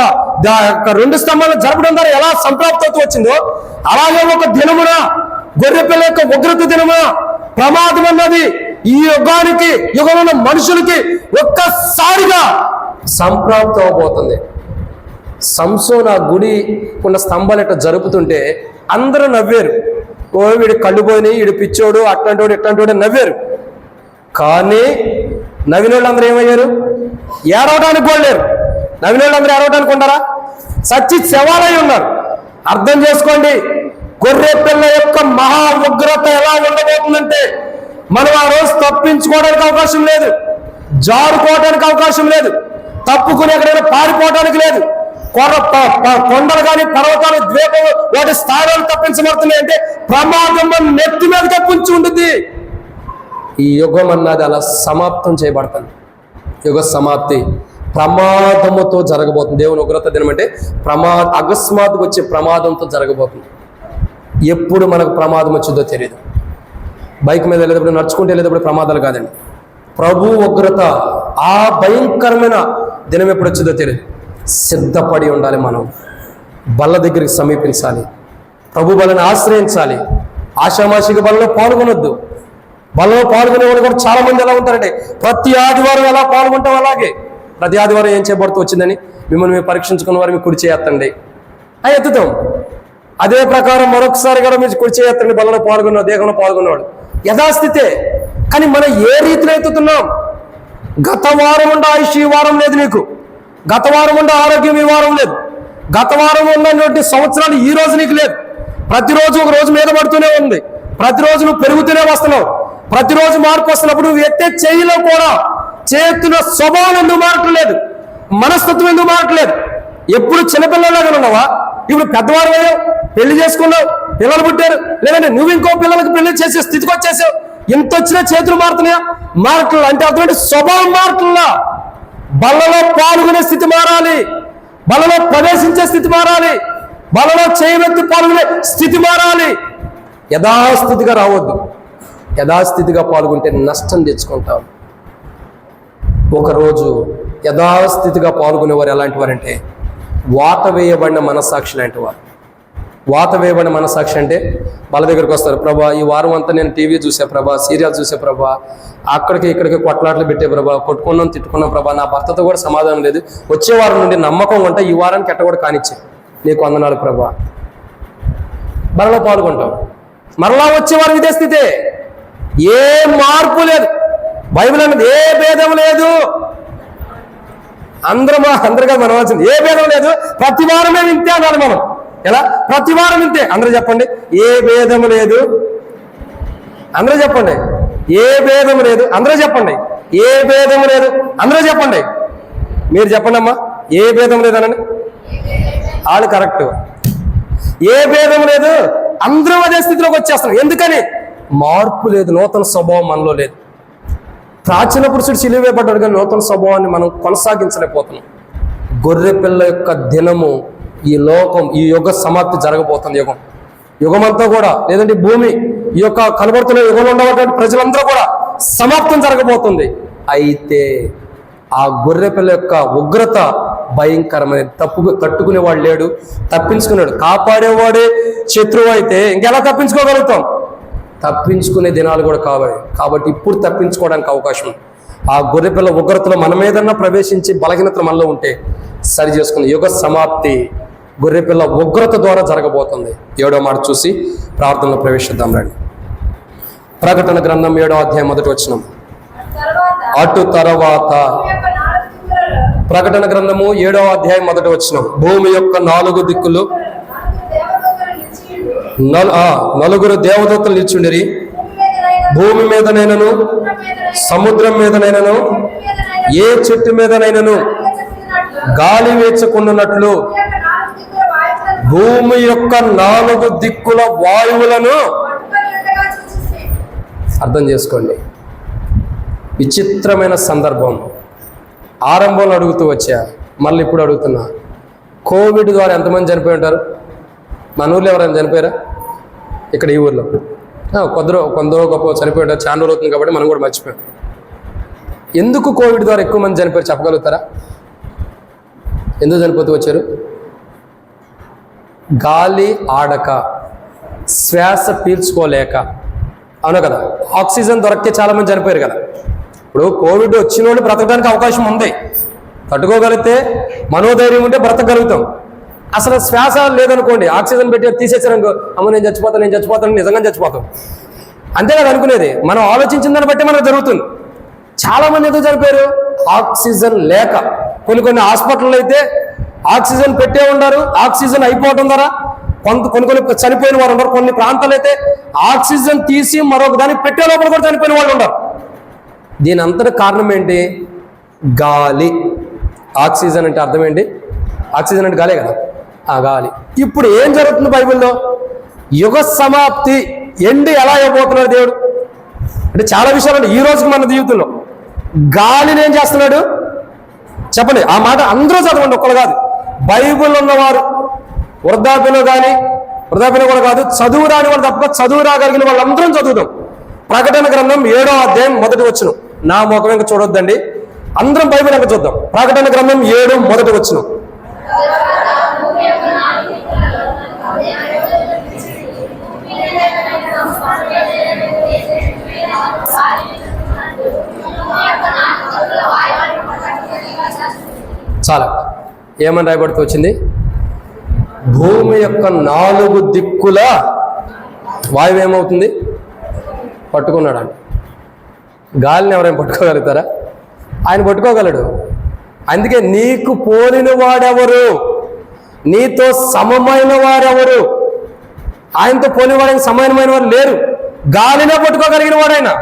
2 స్తంభాలు జరపడం ద్వారా ఎలా సంప్రాప్తి వచ్చిందో అలాగే ఒక దినమున, గొర్రెపిల్ల యొక్క ఉగ్రత దినమున ప్రమాదం అన్నది ఈ యుగంలో మనుషులకి ఒక్కసారిగా సంప్రాప్తి అవబోతుంది. సంసోను ఆ గుడి ఉన్న స్తంభాలు ఇట్లా జరుపుతుంటే అందరూ నవ్వారు. ఓ వీడి కళ్ళు పోయి, వీడు పిచ్చోడు, అట్లాంటి ఇట్లాంటి నవ్వారు. కానీ నవ్విన వాళ్ళందరూ ఏమయ్యారు? ఏడవడానికి కూడా లేరు. నవ్విన వాళ్ళందరూ ఏడవడానికి ఉన్నారా? సచ్చి శవాలై ఉన్నారు. అర్థం చేసుకోండి, గొర్రె పిల్ల యొక్క మహా ఉగ్రత ఎలా ఉండబోతుందంటే మనం ఆ రోజు తప్పించుకోవడానికి అవకాశం లేదు, జారుకోవడానికి అవకాశం లేదు, తప్పుకుని ఎక్కడైనా పారిపోవడానికి లేదు. కొండలు కానీ పర్వతాలు ద్వీపాలు వాటి స్థానాలు తప్పించబడుతున్నాయి అంటే ప్రమాదం నెత్తి మీద తప్పించి ఉంటుంది. ఈ యుగం అన్నది అలా సమాప్తం చేయబడుతుంది. యుగ సమాప్తి ప్రమాదముతో జరగబోతుంది. దేవుని ఉగ్రత దినం అంటే అకస్మాత్తుగా వచ్చే ప్రమాదంతో జరగబోతుంది. ఎప్పుడు మనకు ప్రమాదం వచ్చిందో తెలియదు. బైక్ మీద వెళ్ళేటప్పుడు, నడుచుకుంటూ వెళ్ళేటప్పుడు ప్రమాదాలు కాదండి. ప్రభు ఉగ్రత, ఆ భయంకరమైన దినం ఎప్పుడు వచ్చిందో తెలియదు. సిద్ధపడి ఉండాలి. మనం బల్ల దగ్గరికి సమీపించాలి, ప్రభు బలని ఆశ్రయించాలి. ఆషామాషిక బలలో పాల్గొనొద్దు. బలలో పాల్గొనేవాళ్ళు కూడా చాలా మంది ఎలా ఉంటారంటే ప్రతి ఆదివారం ఎలా పాల్గొంటాం అలాగే ప్రతి ఆదివారం ఏం చేయబడుతూ వచ్చిందని మిమ్మల్ని మేము పరీక్షించుకున్న వారు మీకు కుడి చేయత్తండి అని ఎత్తుతాం. అదే ప్రకారం మరొకసారి కూడా మీరు కుడి చేయత్తండి. బలలో పాల్గొన్న, దేహంలో పాల్గొన్నవాడు యథాస్థితే. కానీ మనం ఏ రీతిలో ఎత్తుతున్నాం? గత వారం ఉండే ఆయుష్ ఈ వారం లేదు నీకు, గత వారం ఉండే ఆరోగ్యం ఈ వారం లేదు, గత వారం ఉన్నటువంటి సంవత్సరాలు ఈ రోజు నీకు లేదు. ప్రతిరోజు ఒక రోజు మీద పడుతూనే ఉంది. ప్రతిరోజు నువ్వు పెరుగుతూనే వస్తున్నావు. ప్రతిరోజు మార్పు వస్తున్నప్పుడు నువ్వు ఎత్తే చెయ్యిలో కూడా చేస్తున్న స్వభావం ఎందుకు మారట్లేదు? మనస్తత్వం ఎందుకు మారట్లేదు? ఎప్పుడు చిన్నపిల్లలాగా ఉన్నావా? ఇప్పుడు పెద్దవాడు అయ్యావు, పెళ్లి చేసుకున్నావు, పిల్లలు పుట్టారు, లేదంటే నువ్వు ఇంకో పిల్లలకు పెళ్లి చేసే స్థితికి వచ్చేసావు. ఇంత వచ్చినా చేతులు మారుతున్నాయా? మారట్లా. అంటే అటువంటి స్వభావం మారట్లా. బలలో పాల్గొనే స్థితి మారాలి, బలలో ప్రవేశించే స్థితి మారాలి, బలలో చేయవెత్తి పాల్గొనే స్థితి మారాలి. యథాస్థితిగా రావద్దు. యథాస్థితిగా పాల్గొంటే నష్టం తెచ్చుకుంటాం. ఒకరోజు యథాస్థితిగా పాల్గొనేవారు ఎలాంటి వారంటే వాత వేయబడిన మనస్సాక్షి లాంటి వారు. వాత వేయబడిన మనస్సాక్షి అంటే వాళ్ళ దగ్గరికి వస్తారు, ప్రభా ఈ వారం అంతా నేను టీవీ చూసే ప్రభా, సీరియల్ చూసే ప్రభా, అక్కడికి ఇక్కడికి కొట్లాట్లు పెట్టే ప్రభా, కొట్టుకున్నాం తిట్టుకున్నాం ప్రభా, నా భర్తతో కూడా సమాధానం లేదు, వచ్చే వారం నుండి నమ్మకం ఉంటే ఈ వారానికి ఎట్ట కూడా కానిచ్చే, నీకు వందనాలు ప్రభా. బలలో పాల్గొంటాం. మరలా వచ్చేవారు ఇదే స్థితే. ఏ మార్పు లేదు. బైబిల్ అనేది ఏ భేదం లేదు. అందరుగా మనం వచ్చింది ఏ భేదం లేదు. ప్రతి వారమే వింతే అనాలి మనం. ఎలా? ప్రతి వారం వింతే. అందరూ చెప్పండి, ఏ భేదం లేదు. అందరూ చెప్పండి, ఏ భేదం లేదు. అందరూ చెప్పండి, ఏ భేదం లేదు. అందరూ చెప్పండి, మీరు చెప్పండి అమ్మా, ఏ భేదం లేదు అనండి. వాళ్ళు కరెక్ట్. ఏ భేదం లేదు. అందరూ అదే స్థితిలోకి వచ్చేస్తారు. ఎందుకని? మార్పు లేదు, నూతన స్వభావం మనలో లేదు. ప్రాచీన పురుషుడు సిలువేయబడ్డాడు, కానీ నూతన స్వభావాన్ని మనం కొనసాగించలేకపోతున్నాం. గొర్రె పిల్ల యొక్క దినము, ఈ లోకం, ఈ యుగ సమాప్తి జరగబోతుంది. యుగమంతా కూడా, లేదంటే భూమి, ఈ యొక్క కనబడుతున్న యుగంలో ఉండేటువంటి ప్రజలందరూ కూడా సమాప్తం జరగబోతుంది. అయితే ఆ గొర్రె పిల్ల యొక్క ఉగ్రత భయంకరమైన, తట్టుకునేవాడు లేడు, తప్పించుకున్నాడు. కాపాడేవాడే శత్రువు అయితే ఇంకెలా తప్పించుకోగలుగుతాం? తప్పించుకునే దినాలు కూడా కావాలి. కాబట్టి ఇప్పుడు తప్పించుకోవడానికి అవకాశం ఉంది. ఆ గొర్రెపిల్ల ఉగ్రతలో మన మీదన్నా ప్రవేశించి బలహీనతలు మనలో ఉంటే సరి చేసుకుని యుగ సమాప్తి గొర్రెపిల్ల ఉగ్రత ద్వారా జరగబోతుంది. 7వ మాట చూసి ప్రార్థనలో ప్రవేశిద్దాం రండి. ప్రకటన గ్రంథం 7వ అధ్యాయం 1వ వచనం. అటు తర్వాత ప్రకటన గ్రంథము 7వ అధ్యాయం 1వ వచనం. భూమి యొక్క 4 దిక్కులు నలుగురు దేవదూతలు నిల్చుండిరి. భూమి మీదనైనను, సముద్రం మీదనైనను, ఏ చెట్టు మీదనైనను గాలి వేచకుండానట్లు భూమి యొక్క 4 దిక్కుల వాయువులను. అర్థం చేసుకోండి, విచిత్రమైన సందర్భం. ఆరంభంలో అడుగుతూ వచ్చా, మళ్ళీ ఇప్పుడు అడుగుతున్నా. కోవిడ్ ద్వారా ఎంతమంది చనిపోయి ఉంటారు? మన ఊర్లో ఎవరైనా చనిపోయారా? ఇక్కడ ఈ ఊర్లో కొందరు గొప్ప చనిపోయి ఉంటారు. చాలా రోజులు అవుతుంది కాబట్టి మనం కూడా మర్చిపోయాం. ఎందుకు కోవిడ్ ద్వారా ఎక్కువ మంది చనిపోయారు చెప్పగలుగుతారా? ఎందుకు చనిపోతూ వచ్చారు? గాలి ఆడక, శ్వాస పీల్చుకోలేక. అవును కదా, ఆక్సిజన్ దొరక్కే చాలా మంది చనిపోయారు కదా. ఇప్పుడు కోవిడ్ వచ్చిన వాళ్ళు బ్రతకడానికి అవకాశం ఉంది. తట్టుకోగలిగితే, మనోధైర్యం ఉంటే బ్రతకగలుగుతాం. అసలు శ్వాస లేదనుకోండి, ఆక్సిజన్ పెట్టి తీసేసారనుకో, అమ్మ నేను చచ్చిపోతాను, నిజంగా చచ్చిపోతాం. అంతే కదా అనుకునేది. మనం ఆలోచించిన దాన్ని బట్టి మనకు జరుగుతుంది. చాలా మంది ఎందుకు చనిపోయారు? ఆక్సిజన్ లేక. కొన్ని హాస్పిటల్లో అయితే ఆక్సిజన్ పెట్టే ఉన్నారు, ఆక్సిజన్ అయిపోవడం ద్వారా కొన్ని చనిపోయిన వారు ఉన్నారు. కొన్ని ప్రాంతాలు అయితే ఆక్సిజన్ తీసి మరొక దానికి పెట్టే లోపల కూడా చనిపోయిన వాళ్ళు ఉన్నారు. దీని అంతటి కారణం ఏంటి? గాలి. ఆక్సిజన్ అంటే అర్థం ఏంటి? ఆక్సిజన్ అంటే గాలే కదా, ఆ గాలి. ఇప్పుడు ఏం జరుగుతుంది బైబిల్లో? యుగ సమాప్తి ఎండి ఎలా అయిపోతున్నాడు దేవుడు అంటే చాలా విషయాలు అంటే ఈ రోజుకి మన జీవితంలో గాలిని ఏం చేస్తున్నాడు చెప్పండి. ఆ మాట అందరూ చదవండి, ఒక్కరు కాదు. బైబిల్ ఉన్నవారు వృద్ధాప్యంలో కానీ, వృద్ధాప్యంలో కూడా కాదు, చదువు రాని వాళ్ళు తప్ప చదువు రాగలిగిన వాళ్ళందరం చదువుతాం. ప్రకటన గ్రంథం 7వ అధ్యాయం 1వ వచనం. నా ముఖం ఇంకా చూడొద్దండి, అందరం బైబిల్ ఇంకా చూద్దాం. ప్రకటన గ్రంథం 7 1వ వచనం. చాలా ఏమని రాయబడుతూ వచ్చింది? భూమి యొక్క 4 దిక్కుల వాయువు ఏమవుతుంది? పట్టుకున్నాడు అంట. గాలిని ఎవరైనా పట్టుకోగలుగుతారా? ఆయన పట్టుకోగలడు. అందుకే నీకు పోలిన వాడెవరు, నీతో సమమైన వారెవరు? ఆయనతో పోలినవాడైన సమానమైన వారు లేరు. గాలినే పట్టుకోగలిగిన వాడైనా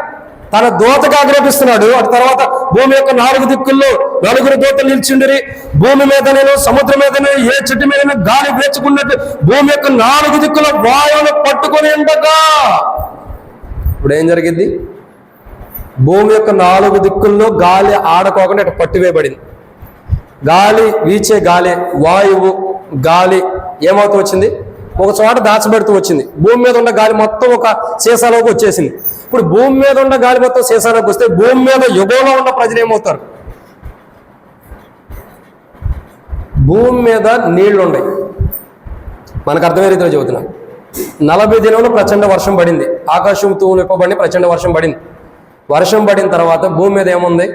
తన దూతకు ఆజ్ఞాపిస్తున్నాడు. అటు తర్వాత భూమి యొక్క 4 దిక్కుల్లో 4 దూతలు నిల్చుండిరి. భూమి మీదనైనా, సముద్రం మీదనే, ఏ చెట్టు మీదైనా గాలి వేచుకున్నట్టు భూమి యొక్క 4 దిక్కుల వాయువును పట్టుకొని ఉండగా. ఇప్పుడు ఏం జరిగింది? భూమి యొక్క 4 దిక్కుల్లో గాలి ఆడకోకుండా ఇటు పట్టివేయబడింది. గాలి వీచే గాలి, వాయువు గాలి ఏమవుతూ వచ్చింది, ఒక చోట దాచబెడుతూ వచ్చింది. భూమి మీద ఉన్న గాలి మొత్తం ఒక సీసాలోకి వచ్చేసింది. ఇప్పుడు భూమి మీద ఉన్న గాలి మొత్తం సీసాలోకి వస్తే భూమి మీద యుగంలో ఉన్న ప్రజలు ఏమవుతారు? భూమి మీద నీళ్లు ఉన్నాయి. మనకు అర్థమయ్యే రీతిలో చెబుతున్నాను. 40 దినంలో ప్రచండ వర్షం పడింది. ఆకాశం తూములు విప్పబడి ప్రచండ వర్షం పడింది. వర్షం పడిన తర్వాత భూమి మీద ఏముంది?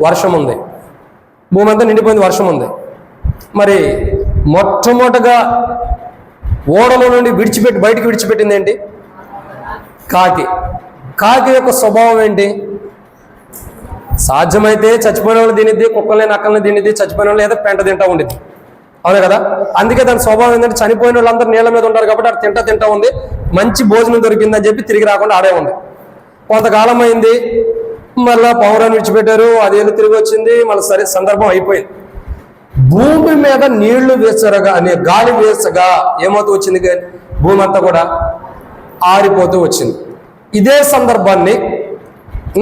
వర్షం ఉంది. భూమి అంతా నిండిపోయింది, వర్షం ఉంది. మరి మొట్టమొదటగా ఓడలో నుండి బయటికి విడిచిపెట్టింది ఏంటి? కాకి. కాకి యొక్క స్వభావం ఏంటి? సాధ్యమైతే చచ్చిపోయిన వాళ్ళు తినిద్ది, కుక్కల్ని నక్కల్ని తినిద్ది, చచ్చిపోయిన వాళ్ళు ఏదో పెంట తింటా ఉండిద్ది. అవునే కదా? అందుకే దాని స్వభావం ఏంటంటే చనిపోయిన వాళ్ళందరూ నీళ్ళ మీద ఉంటారు కాబట్టి అది తింటా ఉంది. మంచి భోజనం దొరికిందని చెప్పి తిరిగి రాకుండా ఆడే ఉంది. కొంతకాలం అయింది, మళ్ళీ పౌరాన్ని విడిచిపెట్టారు, అదేళ్ళు తిరిగి వచ్చింది, మళ్ళీ సరే సందర్భం అయిపోయింది. భూమి మీద నీళ్లు వేసరగా అనే గాలి వేసగా ఏమవుతూ వచ్చింది? భూమి అంతా కూడా ఆరిపోతూ వచ్చింది. ఇదే సందర్భాన్ని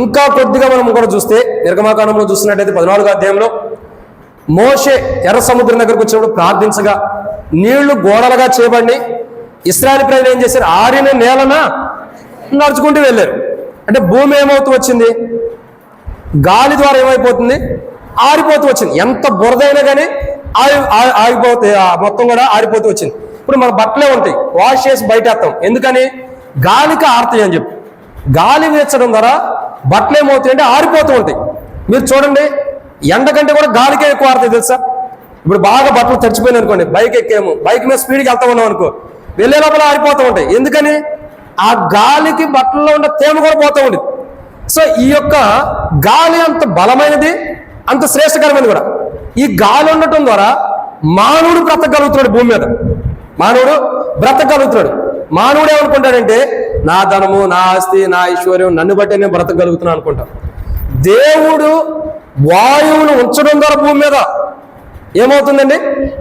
ఇంకా కొద్దిగా మనం కూడా చూస్తే నిర్గమాకాండంలో చూసినట్టయితే 14వ అధ్యాయంలో మోషే ఎర్ర సముద్రం దగ్గరకు వచ్చినప్పుడు ప్రార్థించగా నీళ్లు గోడలుగా చేయబడి ఇశ్రాయేలు ప్రజలు ఏం చేశారు? ఆరిన నేలన నడుచుకుంటూ వెళ్ళారు. అంటే భూమి ఏమవుతూ వచ్చింది? గాలి ద్వారా ఏమైపోతుంది? ఆరిపోతూ వచ్చింది. ఎంత బురదైనా కానీ ఆగిపోతే మొత్తం కూడా ఆరిపోతూ వచ్చింది. ఇప్పుడు మన బట్టలే ఉంటాయి, వాష్ చేసి బయటేస్తాం. ఎందుకని? గాలికి ఆరుతాయి అని చెప్పి. గాలి వీచడం ద్వారా బట్టలు ఏమవుతాయి అంటే ఆరిపోతూ ఉంటాయి. మీరు చూడండి, ఎండ కంటే కూడా గాలికే ఎక్కువ ఆరుతాయి తెలుసా? ఇప్పుడు బాగా బట్టలు తడిచిపోయినాయి అనుకోండి, బైక్ ఎక్కేమో, బైక్ మీద స్పీడ్కి వెళ్తా ఉన్నాం అనుకో, వెళ్ళే లోపల ఆరిపోతూ ఉంటాయి. ఎందుకని? ఆ గాలికి బట్టల్లో ఉన్న తేమ కూడా పోతూ ఉంటుంది. సో ఈ యొక్క గాలి అంత బలమైనది, అంత శ్రేష్టకరమైనది కూడా. ఈ గాలి ఉండటం ద్వారా మానవుడు బ్రతకగలుగుతున్నాడు. భూమి మీద మానవుడు బ్రతకగలుగుతున్నాడు. మానవుడు ఏమనుకుంటాడంటే నా ధనము, నా ఆస్తి, నా ఐశ్వర్యం నన్ను బట్టి నేను బ్రతకగలుగుతున్నాను అనుకుంటాను. దేవుడు వాయువును ఉంచడం ద్వారా భూమి మీద ఏమవుతుందండి?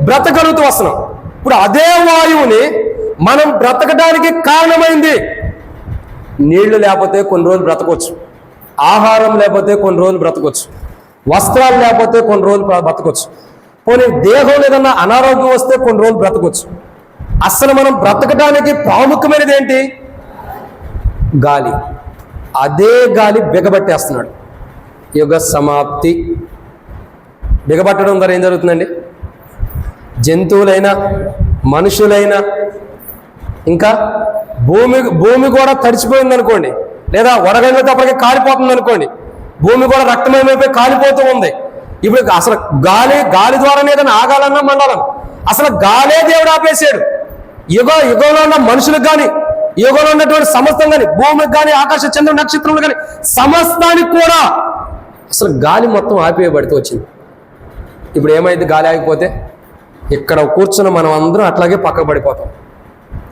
బ్రతకగలుగుతూ వస్తున్నాం. ఇప్పుడు అదే వాయువుని మనం బ్రతకడానికి కారణమైంది. నీళ్లు లేకపోతే కొన్ని రోజులు బ్రతకొచ్చు, ఆహారం లేకపోతే కొన్ని రోజులు బ్రతకొచ్చు, వస్త్రాలు లేకపోతే కొన్ని రోజులు బ్రతకొచ్చు, పోనీ దేహం ఏదన్నా అనారోగ్యం వస్తే కొన్ని రోజులు బ్రతకొచ్చు. అసలు మనం బ్రతకడానికి ప్రాముఖ్యమైనది ఏంటి? గాలి. అదే గాలి బిగబట్టేస్తున్నాడు. యుగ సమాప్తి. బిగబట్టడం ద్వారా ఏం జరుగుతుందండి? జంతువులైనా మనుషులైనా ఇంకా భూమి కూడా తడిచిపోయింది అనుకోండి, లేదా వడగండ్లతో అప్పటికే కాలిపోతుంది అనుకోండి, భూమి కూడా రక్తమయమైపోయి కాలిపోతూ ఉంది. ఇప్పుడు అసలు గాలి ద్వారానే ఏదైనా ఆగాలన్నా మండాలన్నా అసలు గాలే దేవుడు ఆపేసాడు. యుగంలో ఉన్న మనుషులకు కానీ, యుగంలో ఉన్నటువంటి సమస్తం కానీ, భూమికి కానీ, ఆకాశ చంద్ర నక్షత్రములు కానీ సమస్తానికి కూడా అసలు గాలి మొత్తం ఆపేయబడుతూ వచ్చింది. ఇప్పుడు ఏమైంది? గాలి ఆగిపోతే ఇక్కడ కూర్చున్న మనం అందరం అట్లాగే పక్కకు పడిపోతాం,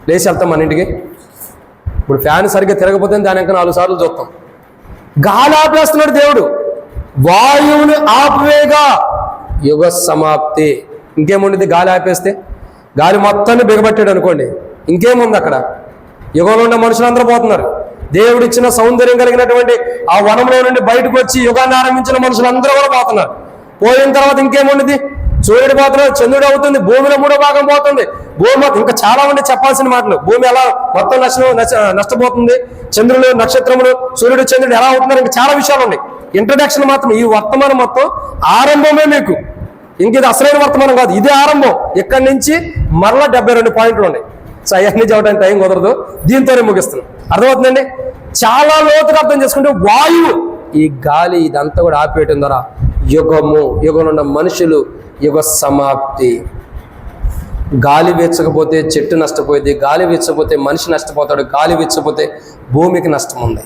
లేచి వెళ్తాం మన ఇంటికి. ఇప్పుడు ఫ్యాన్ సరిగ్గా తిరగకపోతే దాని ఇంకా 4 సార్లు చూస్తాం. గాలి ఆపేస్తున్నాడు దేవుడు. వాయువుని ఆపివేగా యుగ సమాప్తి. ఇంకేముండిది? గాలి ఆపేస్తే గాలి మొత్తాన్ని బిగబట్టాడు అనుకోండి, ఇంకేముంది అక్కడ? యుగంలో ఉన్న మనుషులందరూ పోతున్నారు. దేవుడిచ్చిన సౌందర్యం కలిగినటువంటి ఆ వనంలో నుండి బయటకు వచ్చి యుగాన్ని ఆరంభించిన మనుషులందరూ కూడా పోతున్నారు. పోయిన తర్వాత ఇంకేముండిది? సూర్యుడు పోతున్నాడు, చంద్రుడు అవుతుంది, భూమిలో 3వ భాగం పోతుంది. భూమి ఇంకా చాలా మంది చెప్పాల్సిన మాటలు. భూమి ఎలా మొత్తం నష్టపోతుంది, చంద్రుడు, నక్షత్రములు, సూర్యుడు, చంద్రుడు ఎలా అవుతున్నారు, ఇంకా చాలా విషయాలు ఉన్నాయి. ఇంట్రడక్షన్ మాత్రం. ఈ వర్తమానం మొత్తం ఆరంభమే మీకు. ఇంక ఇది అసలైన వర్తమానం కాదు, ఇదే ఆరంభం. ఇక్కడి నుంచి మరలా 72 పాయింట్లు ఉన్నాయి. సో అవన్నీ చెప్పడానికి టైం కుదరదు, దీంతోనే ముగిస్తున్నాం. అర్థమవుతుందండి? చాలా లోతుగా అర్థం చేసుకుంటే వాయువు, ఈ గాలి, ఇదంతా కూడా ఆపేయటం ద్వారా యుగంలో ఉన్న మనుషులు యుగ సమాప్తి. గాలి వీచకపోతే చెట్టు నష్టపోయింది, గాలి వీచకపోతే మనిషి నష్టపోతాడు, గాలి వీచకపోతే భూమికి నష్టం ఉంది.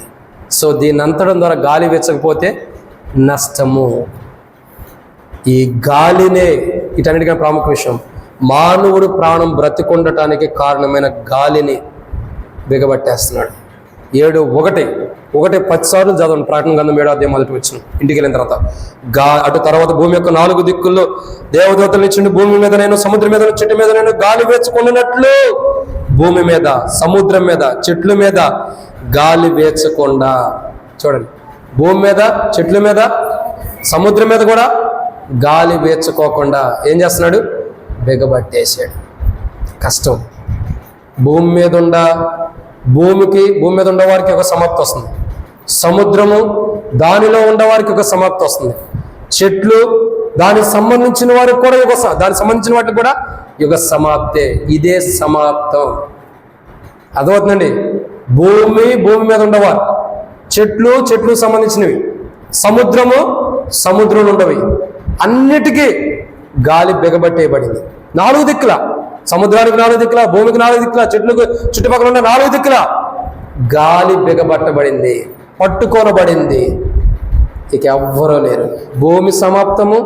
సో దీన్ని అంతడం ద్వారా గాలి వీచకపోతే నష్టము. ఈ గాలినే ఇటన్నిటికన్నా ప్రాముఖ్య విషయం. మానవుడు ప్రాణం బ్రతికొండటానికి కారణమైన గాలిని బిగబట్టేస్తున్నాడు. 7:1 10 సార్లు చదవండి. ప్రకటన గ్రంథం 7వ అధ్యాయం 1వ వచనం. ఇంటికి వెళ్ళిన తర్వాత తర్వాత భూమి యొక్క 4 దిక్కుల్లో దేవదూతలు ఇచ్చిండు. భూమి మీద నేను, సముద్రం మీద, చెట్టు మీద నేను గాలి వేచుకున్నట్లు భూమి మీద, సముద్రం మీద, చెట్ల మీద గాలి వేచకుండా. చూడండి, భూమి మీద, చెట్ల మీద, సముద్రం మీద కూడా గాలి వేర్చుకోకుండా ఏం చేస్తున్నాడు? బిగబట్టేసాడు. కష్టం. భూమి మీద ఉండవారికి ఒక సమాప్తి వస్తుంది. సముద్రము దానిలో ఉండవారికి ఒక సమాప్తి వస్తుంది. చెట్లు దానికి సంబంధించిన వారికి కూడా దానికి సంబంధించిన వాటికి కూడా యుగ సమాప్తే. ఇదే సమాప్తం. అర్థమవుతుందండి? భూమి మీద ఉండవారు, చెట్లు సంబంధించినవి, సముద్రంలో ఉండవి, అన్నిటికీ గాలి బిగబట్టేయబడింది. 4 దిక్కుల, సముద్రానికి 4 దిక్కుల, భూమికి 4 దిక్కుల, చెట్లకు చుట్టుపక్కల ఉన్న 4 దిక్కుల గాలి బిగబట్టబడింది, పట్టుకొనబడింది. ఇక ఎవ్వరూ లేరు. భూమి సమాప్తము,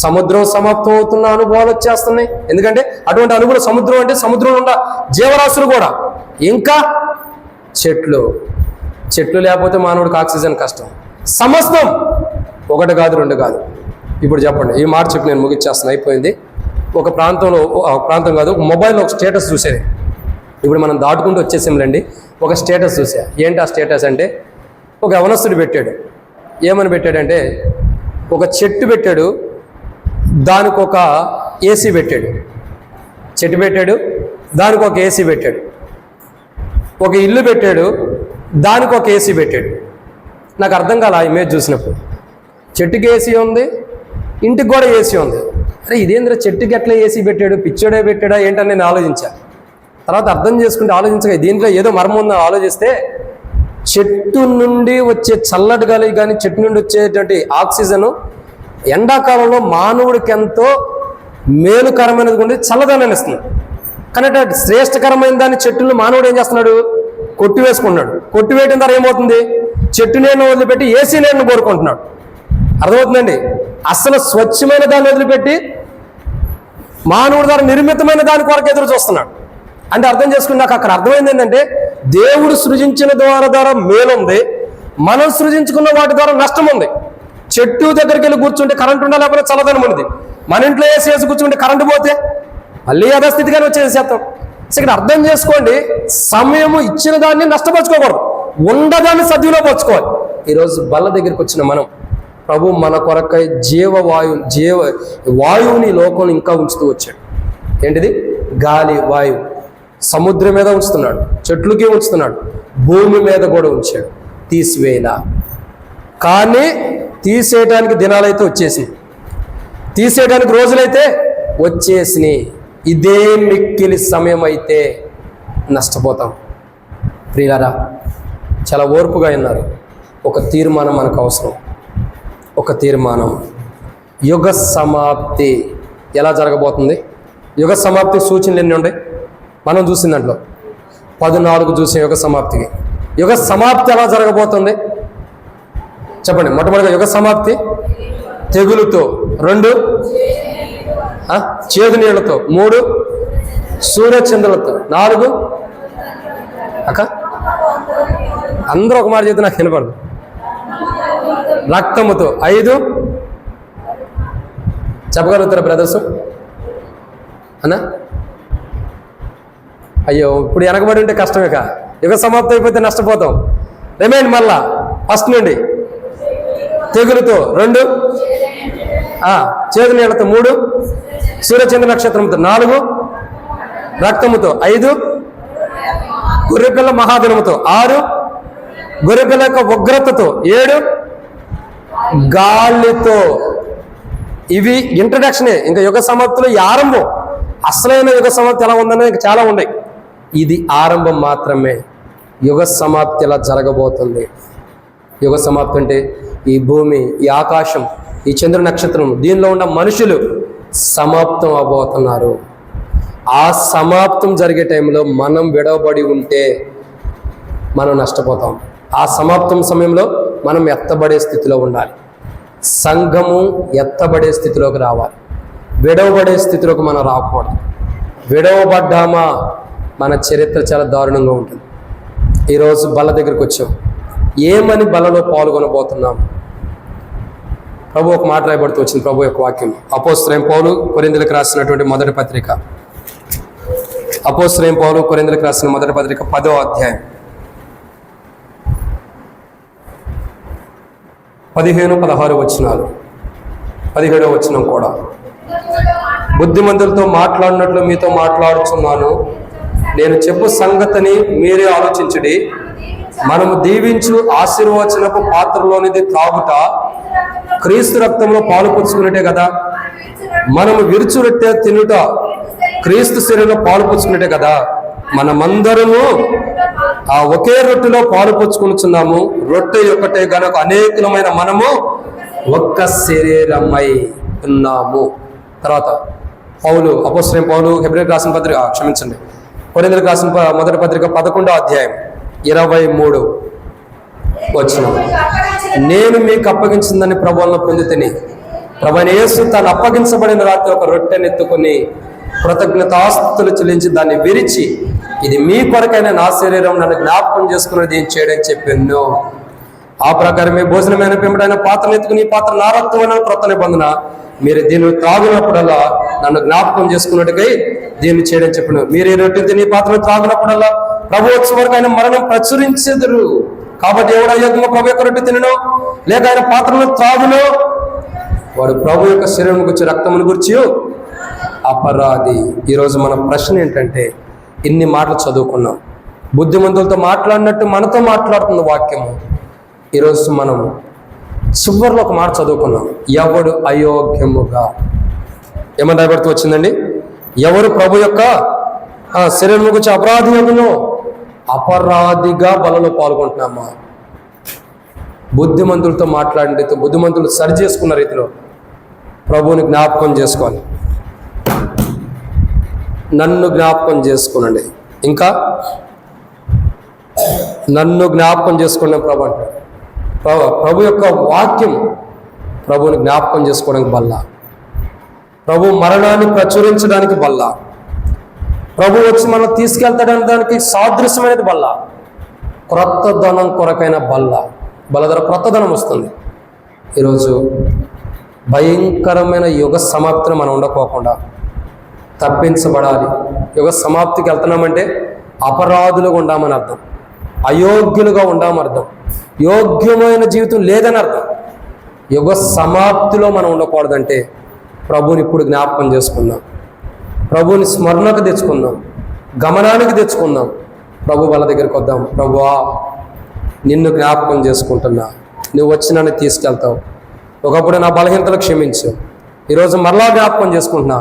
సముద్రం సమాప్తం అవుతున్న అనుభవాలు వచ్చేస్తున్నాయి. ఎందుకంటే అటువంటి అనుభవం, సముద్రం అంటే సముద్రంలో ఉన్న జీవరాశులు కూడా, ఇంకా చెట్లు లేకపోతే మానవుడికి ఆక్సిజన్ కష్టం. సమస్తం, 1 కాదు 2 కాదు. ఇప్పుడు చెప్పండి, ఈ మాట చెప్పి నేను ముగిచ్చేస్తాను, అయిపోయింది. ఒక ప్రాంతం కాదు, ఒక మొబైల్లో ఒక స్టేటస్ చూసేది. ఇప్పుడు మనం దాటుకుంటూ వచ్చేసాంలేండి. ఒక స్టేటస్ చూసా. ఏంటి ఆ స్టేటస్ అంటే, ఒక యవనస్తుడు పెట్టాడు. ఏమని పెట్టాడంటే, ఒక చెట్టు పెట్టాడు, దానికి ఒక ఏసీ పెట్టాడు. చెట్టు పెట్టాడు, దానికి ఒక ఏసీ పెట్టాడు. ఒక ఇల్లు పెట్టాడు, దానికి ఒక ఏసీ పెట్టాడు. నాకు అర్థం కాల ఆ ఇమేజ్ చూసినప్పుడు. చెట్టుకి ఏసీ ఉంది, ఇంటికి కూడా ఏసీ ఉంది. అరే ఇదేంద్ర, చెట్టుకి ఎట్లా ఏసీ పెట్టాడు? పిచ్చోడే పెట్టాడా ఏంటని నేను ఆలోచించాను. తర్వాత అర్థం చేసుకుంటే ఆలోచించగా దీంట్లో ఏదో మర్మం ఉందని ఆలోచిస్తే, చెట్టు నుండి వచ్చే చల్లటి గాలి కానీ, చెట్టు నుండి వచ్చేటువంటి ఆక్సిజను ఎండాకాలంలో మానవుడికి ఎంతో మేలుకరమైనది ఉండి చల్లదనాన్ని ఇస్తుంది. కానీ శ్రేష్టకరమైన దాన్ని చెట్టును మానవుడు ఏం చేస్తున్నాడు? కొట్టివేసుకుంటున్నాడు. కొట్టివేయడం ద్వారా ఏమవుతుంది? చెట్టు నీళ్ళను వదిలిపెట్టి ఏసీ నీళ్ళను కోరుకుంటున్నాడు. అర్థమవుతుందండి? అసలు స్వచ్ఛమైన దాన్ని వదిలిపెట్టి మానవుడి ద్వారా నిర్మితమైన దాని కొరకు ఎదురు చూస్తున్నాడు. అంటే అర్థం చేసుకుని నాకు అక్కడ అర్థమైంది ఏంటంటే, దేవుడు సృజించిన ద్వారా మేలుంది, మనం సృజించుకున్న వాటి ద్వారా నష్టం ఉంది. చెట్టు దగ్గరికి వెళ్ళి కూర్చుంటే కరెంటు ఉండాలి, లేకపోతే చల్లదనం ఉంది. మన ఇంట్లో వేసి కూర్చుంటే కరెంటు పోతే మళ్ళీ యథాస్థితిగానే వచ్చేసేస్తాం. ఇక్కడ అర్థం చేసుకోండి, సమయము ఇచ్చిన దాన్ని నష్టపరుచుకోకూడదు, ఉండదాన్ని సద్వినియోగపరచుకోవాలి. ఈరోజు బల్ల దగ్గరికి వచ్చిన మనం, ప్రభు మన కొరకై వాయువుని లోకంలో ఇంకా ఉంచుతూ వచ్చాడు. ఏంటిది? గాలి, వాయువు. సముద్రం మీద ఉంచుతున్నాడు, చెట్లకి ఉంచుతున్నాడు, భూమి మీద కూడా ఉంచాడు. తీసివేలా. కానీ తీసేయడానికి దినాలైతే వచ్చేసినాయి, తీసేయడానికి రోజులైతే వచ్చేసినాయి. ఇదే మిక్కిలి సమయం అయితే నష్టపోతాం. ప్రియులారా, చాలా ఓర్పుగా ఉన్నారు. ఒక తీర్మానం మనకు అవసరం. ఒక తీర్మానం. యుగ సమాప్తి ఎలా జరగబోతుంది? యుగ సమాప్తి సూచనలు ఎన్ని ఉన్నాయి? మనం చూసిన దాంట్లో 14 చూసే యుగ సమాప్తికి. యుగ సమాప్తి ఎలా జరగబోతుంది చెప్పండి. మొట్టమొదటిగా యుగ సమాప్తి తెగులుతో, 2 చేదు నీళ్లతో, 3 సూర్యచంద్రులతో, 4 అందరూ ఒక మాట చెప్తే నాకు వినపడదు, రక్తముతో, 5 చెప్పగలుగుతారా బ్రదర్స్ అన్నా? అయ్యో, ఇప్పుడు వెనకబడి ఉంటే కష్టమే. యుగ సమాప్తి అయిపోతే నష్టపోతాం. రిమైండ్ మళ్ళా ఫస్ట్ నుండి. తెగులుతో, 2 చేదు నీళ్లతో, 3 సూర్యచంద్ర నక్షత్రంతో, 4 రక్తముతో, 5 గొర్రెపిల్ల మహాదినముతో, 6 గొర్రెపిల్ల యొక్క ఉగ్రతతో, 7 గాలితో. ఇవి ఇంట్రడక్షనే. ఇంకా యుగ సమాప్తిలో ఈ ఆరంభం. అసలైన యుగ సమాప్తి ఎలా ఉందనేది ఇంకా చాలా ఉన్నాయి. ఇది ఆరంభం మాత్రమే. యుగ సమాప్తి ఎలా జరగబోతుంది? యుగ సమాప్తి అంటే ఈ భూమి, ఈ ఆకాశం, ఈ చంద్ర నక్షత్రం, దీనిలో ఉన్న మనుషులు సమాప్తం అవబోతున్నారు. ఆ సమాప్తం జరిగే టైంలో మనం విడవబడి ఉంటే మనం నష్టపోతాం. ఆ సమాప్తం సమయంలో మనం ఎత్తబడే స్థితిలో ఉండాలి. సంఘము ఎత్తబడే స్థితిలోకి రావాలి. విడవబడే స్థితిలోకి మనం రాకూడదు. విడవబడ్డామా మన చరిత్ర చాలా దారుణంగా ఉంటుంది. ఈరోజు బల్ల దగ్గరికి వచ్చాం. ఏమని బలలో పాల్గొనబోతున్నాం? ప్రభు ఒక మాట రాయబడుతూ వచ్చింది. ప్రభు యొక్క వాక్యం అపోస్తలుడైన పౌలు కొరింథీయులకు రాసినటువంటి మొదటి పత్రిక. అపోస్తలుడైన పౌలు కొరింథీయులకు రాసిన మొదటి పత్రిక 10వ అధ్యాయం 15-16 వచనాలు. 17వ వచనం కూడా, బుద్ధిమంతులతో మాట్లాడినట్లు మీతో మాట్లాడుచున్నాను, నేను చెప్పు సంగతిని మీరే ఆలోచించుడి. మనము దీవించు ఆశీర్వచనపు పాత్రలోనిది త్రాగుట క్రీస్తు రక్తంలో పాలు పుచ్చుకున్నట్టే కదా. మనము విరుచు రొట్టె తినుట క్రీస్తు శరీరంలో పాలు పుచ్చుకున్నట్టే కదా. మనమందరము ఆ ఒకే రొట్టెలో పాలు పుచ్చుకున్నాము. రొట్టె ఒక్కటే గనక అనేకులమైన మనము ఒక్క శరీరమై ఉన్నాము. తర్వాత అపోస్తలుడైన పౌలు హెబ్రీయులకు రాసిన పత్రిక, కొరింథీయులకు రాసిన మొదటి పత్రిక 11వ అధ్యాయం 23 వచనం, నేను మీకు అప్పగించిందని ప్రభువులను పొందితిని. ప్రభువైన యేసు తాను అప్పగించబడిన రాత్రి ఒక రొట్టెనెత్తుకొని కృతజ్ఞతాస్తుతులు చెల్లించి దాన్ని విరిచి, ఇది మీ కొరకైన నా శరీరం, నన్ను జ్ఞాపకం చేసుకున్నది ఏం చేయడం చెప్పాను. ఆ ప్రకారమే భోజనమైన పిమ్మడైన పాత్రను ఎత్తుకుని, ఈ పాత్ర నా రక్తమైన క్రొత్త నిబంధన, మీరు దీన్ని త్రాగినప్పుడల్లా నన్ను జ్ఞాపకం చేసుకున్నట్టుకై దీన్ని చేయడం చెప్పాను. మీరు ఈ రొట్టె తిని పాత్రను త్రాగినప్పుడల్లా ప్రభు వచ్చే వరకు ఆయన మరణం ప్రచురించెదరు. కాబట్టి ఎవడు అయోగ్యంగా ప్రభు యొక్క రొట్టె తినను లేక ఆయన పాత్రను త్రాగునో వాడు ప్రభు యొక్క శరీరం గురించి రక్తమును గురించి అపరాధి. ఈరోజు మన ప్రశ్న ఏంటంటే, ఇన్ని మాటలు చదువుకున్నాం, బుద్ధిమంతులతో మాట్లాడినట్టు మనతో మాట్లాడుతున్న వాక్యము. ఈరోజు మనం చివరిలో ఒక మాట చదువుకున్నాం, ఎవడు అయోగ్యముగా, ఏమని రాయబడుతూ వచ్చిందండి? ఎవరు ప్రభు యొక్క శరీరం గురించి అపరాధి అగునో, అపరాధిగా బలలో పాల్గొంటున్నామా? బుద్ధిమంతులతో మాట్లాడిన రీతి, బుద్ధిమంతులు సరి చేసుకున్న రీతిలో ప్రభువుని జ్ఞాపకం చేసుకోవాలి. నన్ను జ్ఞాపకం చేసుకునండి. ఇంకా నన్ను జ్ఞాపకం చేసుకునే ప్రభు అంటే ప్రభు యొక్క వాక్యం ప్రభువుని జ్ఞాపకం చేసుకోవడానికి బల్ల, ప్రభు మరణాన్ని ప్రచురించడానికి బల్ల, ప్రభు వచ్చి మనం తీసుకెళ్తాడని దానికి సాదృశ్యమైనది బల్ల, క్రొత్త ధనం కొరకైన బల్ల ధర క్రొత్త ధనం వస్తుంది. ఈరోజు భయంకరమైన యుగ సమాప్తిని మనం ఉండకోకుండా తప్పించబడాలి. యుగ సమాప్తికి వెళ్తున్నామంటే అపరాధులుగా ఉండామని అర్థం, అయోగ్యులుగా ఉండామని అర్థం, యోగ్యమైన జీవితం లేదని అర్థం. యుగ సమాప్తిలో మనం ఉండకూడదంటే ప్రభువుని ఇప్పుడు జ్ఞాపకం చేసుకుందాం, ప్రభువుని స్మరణకు తెచ్చుకుందాం, గమనానికి తెచ్చుకుందాం. ప్రభు వాళ్ళ దగ్గరికి వద్దాం. ప్రభువా, నిన్ను జ్ఞాపకం చేసుకుంటున్నా, నువ్వు వచ్చి నన్ను తీసుకెళ్తావు. ఒకప్పుడు నా బలహీనతలు క్షమించు, ఈరోజు మరలా జ్ఞాపకం చేసుకుంటున్నా,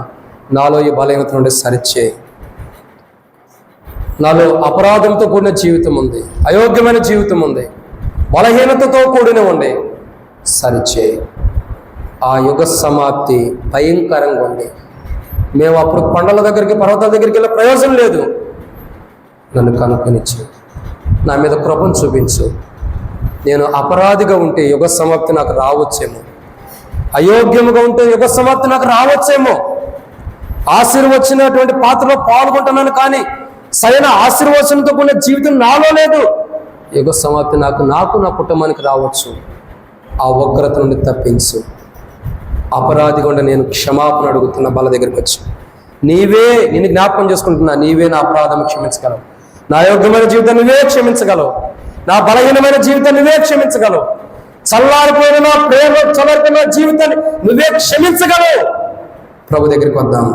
నాలో ఈ బలహీనత నుండి సరిచేయి. నాలో అపరాధంతో కూడిన జీవితం ఉంది, అయోగ్యమైన జీవితం ఉంది, బలహీనతతో కూడిన ఉండే, సరిచేయి. ఆ యుగ సమాప్తి భయంకరంగా ఉంది. మేము అప్పుడు కొండల దగ్గరికి, పర్వతాల దగ్గరికి వెళ్ళే ప్రయోజనం లేదు. నన్ను కనుక్కొనిచ్చు, నా మీద కృపను చూపించు. నేను అపరాధిగా ఉంటే యుగ సమాప్తి నాకు రావచ్చేమో, అయోగ్యముగా ఉంటే యుగ సమాప్తి నాకు రావచ్చేమో. ఆశీర్వచనటువంటి పాత్రలో పాల్గొంటున్నాను, కానీ సరైన ఆశీర్వచనంతో కూడిన జీవితం నాలో లేదు. యుగ సమాప్తి నాకు నా కుటుంబానికి రావచ్చు. ఆ ఉగ్రత నుండి తప్పించు. అపరాధిగా ఉండి నేను క్షమాపణ అడుగుతున్న బల దగ్గరికి వచ్చి, నిన్ను జ్ఞాపకం చేసుకుంటున్నా, నీవే నా అపరాధం క్షమించగలవు, నా యోగ్యమైన జీవితాన్ని నువ్వే క్షమించగలవు, నా బలహీనమైన జీవితాన్ని నువ్వే క్షమించగలవు, చల్లారిపోయిన నా ప్రేమ చల్లారిపోయిన జీవితాన్ని నువ్వే క్షమించగలవు. ప్రభు దగ్గరికి వద్దాం.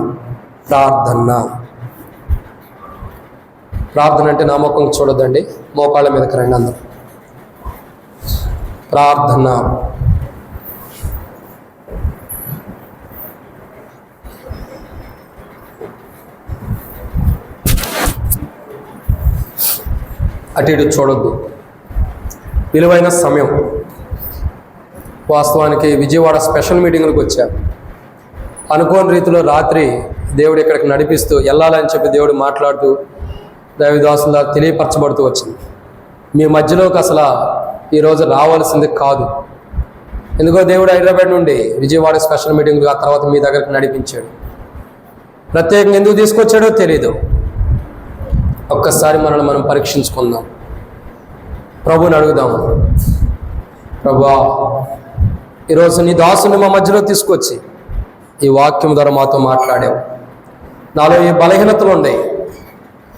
ప్రార్థన అంటే నా ముఖం చూడొద్దండి, మోకాళ్ళ మీదకి రండి అందరూ. ప్రార్థన. అటు ఇటు చూడొద్దు. విలువైన సమయం. వాస్తవానికి విజయవాడ స్పెషల్ మీటింగ్లకు వచ్చాను. అనుకోని రీతిలో రాత్రి దేవుడు ఇక్కడికి నడిపిస్తూ వెళ్ళాలని చెప్పి దేవుడు మాట్లాడుతూ దైవదాసులా తెలియపరచబడుతూ వచ్చింది. మీ మధ్యలోకి అసలు ఈరోజు రావాల్సింది కాదు. ఎందుకో దేవుడు హైదరాబాద్ నుండి విజయవాడ స్పెషల్ మీటింగ్లు ఆ తర్వాత మీ దగ్గరికి నడిపించాడు. ప్రత్యేకంగా ఎందుకు తీసుకొచ్చాడో తెలీదు. ఒక్కసారి మనల్ని మనం పరీక్షించుకుందాం. ప్రభుని అడుగుదాము. ప్రభువా, ఈరోజు నీ దాసుని మా మధ్యలో తీసుకొచ్చి ఈ వాక్యం ద్వారా మాతో మాట్లాడావు. నాలో ఈ బలహీనతలు ఉన్నాయి,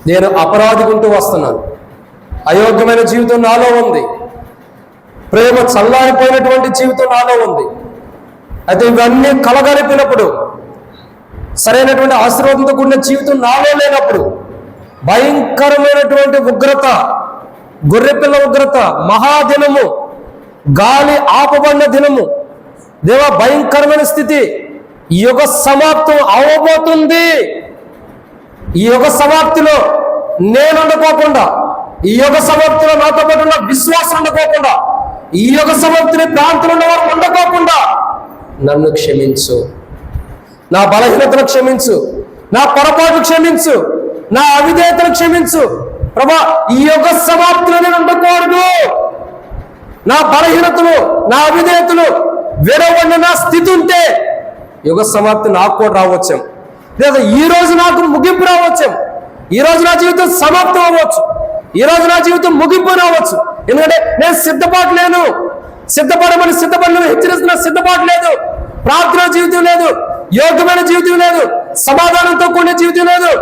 నేను అపరాధిగుంటూ వస్తున్నాను, అయోగ్యమైన జీవితం నాలో ఉంది. ప్రేమ చల్లారిపోయినటువంటి జీవితం నాలో ఉంది. అయితే ఇవన్నీ కలగలిపినప్పుడు, సరైనటువంటి ఆశీర్వాదంతో కూడిన జీవితం నాలో లేనప్పుడు, భయంకరమైనటువంటి ఉగ్రత, గొర్రెపిల్ల ఉగ్రత, మహాదినము, గాలి ఆపబడిన దినము, దేవా భయంకరమైన స్థితి, యుగ సమాప్తం అవబోతుంది. ఈ యుగ సమాప్తిలో నేను ఉండకోకుండా, ఈ యుగ సమాప్తిలో నాతో పాటు ఉన్న విశ్వాసం ఉండకోకుండా, ఈ యుగ సమాప్తిని ప్రాంతంలో ఉన్న వారు ఉండకోకుండా నన్ను క్షమించు, నా బలహీనతను క్షమించు, నా పొరపాటు క్షమించు, నా అవిధేయతను క్షమించు ప్రభా. ఈ యుగ సమాప్తిలో నేను ఉండకూడదు. నా బలహీనతలు, నా అవిధేయతలు విడవడిన నా స్థితి ఉంటే యుగ సమాప్తి నాకు కూడా రావచ్చాం, లేదా ఈ రోజు నాకు ముగింపు రావచ్చాం, ఈ రోజు నా జీవితం సమాప్తం అవ్వచ్చు, ఈ రోజు నా జీవితం ముగింపు రావచ్చు. ఎందుకంటే నేను సిద్ధపడలేను, సిద్ధపడమని హెచ్చరిస్తున్న సిద్ధపాటు లేదు, ప్రార్థన జీవితం లేదు, యోగ్యమైన జీవితం లేదు, సమాధానంతో కూడిన జీవితం లేదు,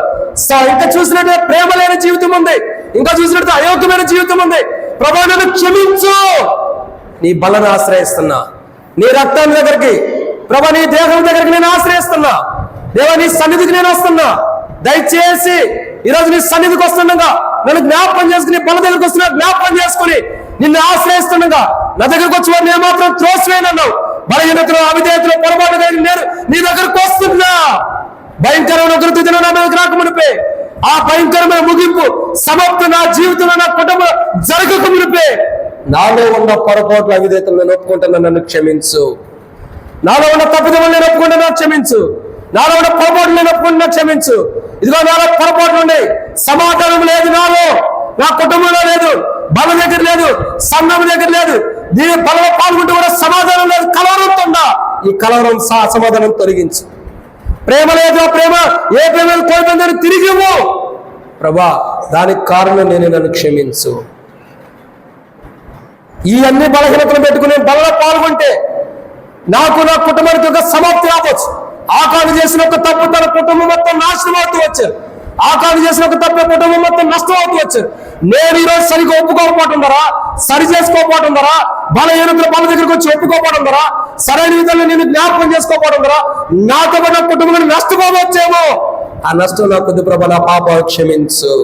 ఇంకా చూసినట్టు ప్రేమ లేని జీవితం ఉంది, ఇంకా చూసినట్టు అయోగ్యమైన జీవితం ఉంది. ప్రభువా నన్ను క్షమించు. నీ బలను ఆశ్రయిస్తున్నా, నీ రక్తాన్ని దగ్గరికి, ప్రభా నీ దేహం దగ్గరికి నేను ఆశ్రయిస్తున్నా. దేవా నీ సన్నిధికి నేను వస్తున్నా. దయచేసి ఈరోజు నీ సన్నిధికి వస్తుండగా నన్ను జ్ఞాపకం చేసుకుని, బల దగ్గరికి వస్తున్నా జ్ఞాపకం చేసుకుని నిన్ను ఆశ్రయిస్తుండగా నా దగ్గరకు వచ్చి వారిని ఏమాత్రం త్రోసివేయనన్నావు. బలహీనతలు, అవిధేయతలు, పొరపాటు నేను నీ దగ్గరకు వస్తున్నా. భయంకరమైన ఉగ్రత నా మీదకి రాకమునిపే, ఆ భయంకరమైన ముగింపు సమాప్తి నా జీవితంలో, నా కుటుంబం జరగక మునిపే నాలో ఉన్న పొరపాట్లు, అవిధేయతలు నేను ఒప్పుకుంటున్నా, నన్ను క్షమించు. నాలో ఉన్న తప్పుదములు నేను ఒప్పుకుంటున్నా, క్షమించు. నాలో ఉన్న పొరపాట్లు నేను ఒప్పుకుంటున్నా, క్షమించు. ఇదిగో నాలో పొరపాట్లు ఉన్నాయి, సమాధానం లేదు, నాలో నా కుటుంబంలో లేదు, బల దగ్గర లేదు, సంఘం దగ్గర లేదు, దీని బలంలో పాల్గొంటూ కూడా సమాధానం లేదు, కలవరంతో ఉందా. ఈ కలవరం సమాధానం తొలగించు. ప్రేమ లేదు, ఆ ప్రేమ ఏ ప్రేమ కోల్పోయిందని తిరిగి ఇవ్వు ప్రభా. దానికి కారణం నేను, నన్ను క్షమించు. ఈ అన్ని బలహీనతలు పెట్టుకుని బలంలో పాల్గొంటే నాకు, నా కుటుంబానికి ఒక సమాప్తి రావచ్చు. ఆకాను చేసిన ఒక తప్పు తన కుటుంబం మొత్తం నాశనం అవుతూ వచ్చారు. ఆకాను చేసిన ఒక తప్పు కుటుంబం మొత్తం నష్టం అవుతూ వచ్చారు. నేను ఈరోజు సరిగ్గా ఒప్పుకోకపోవటం ద్వారా, సరి చేసుకోకపోవడం ద్వారా, బలహీనతలు బల దగ్గరికి వచ్చి ఒప్పుకోకపోవడం ద్వారా, సరైన విధంగా నేను జ్ఞాపకం చేసుకోకపోవడం ద్వారా నాతో పాటు కుటుంబాన్ని నష్టపోవచ్చేమో. ఆ నష్టం నా కొద్ది ప్రభా, నా పాప క్షమించు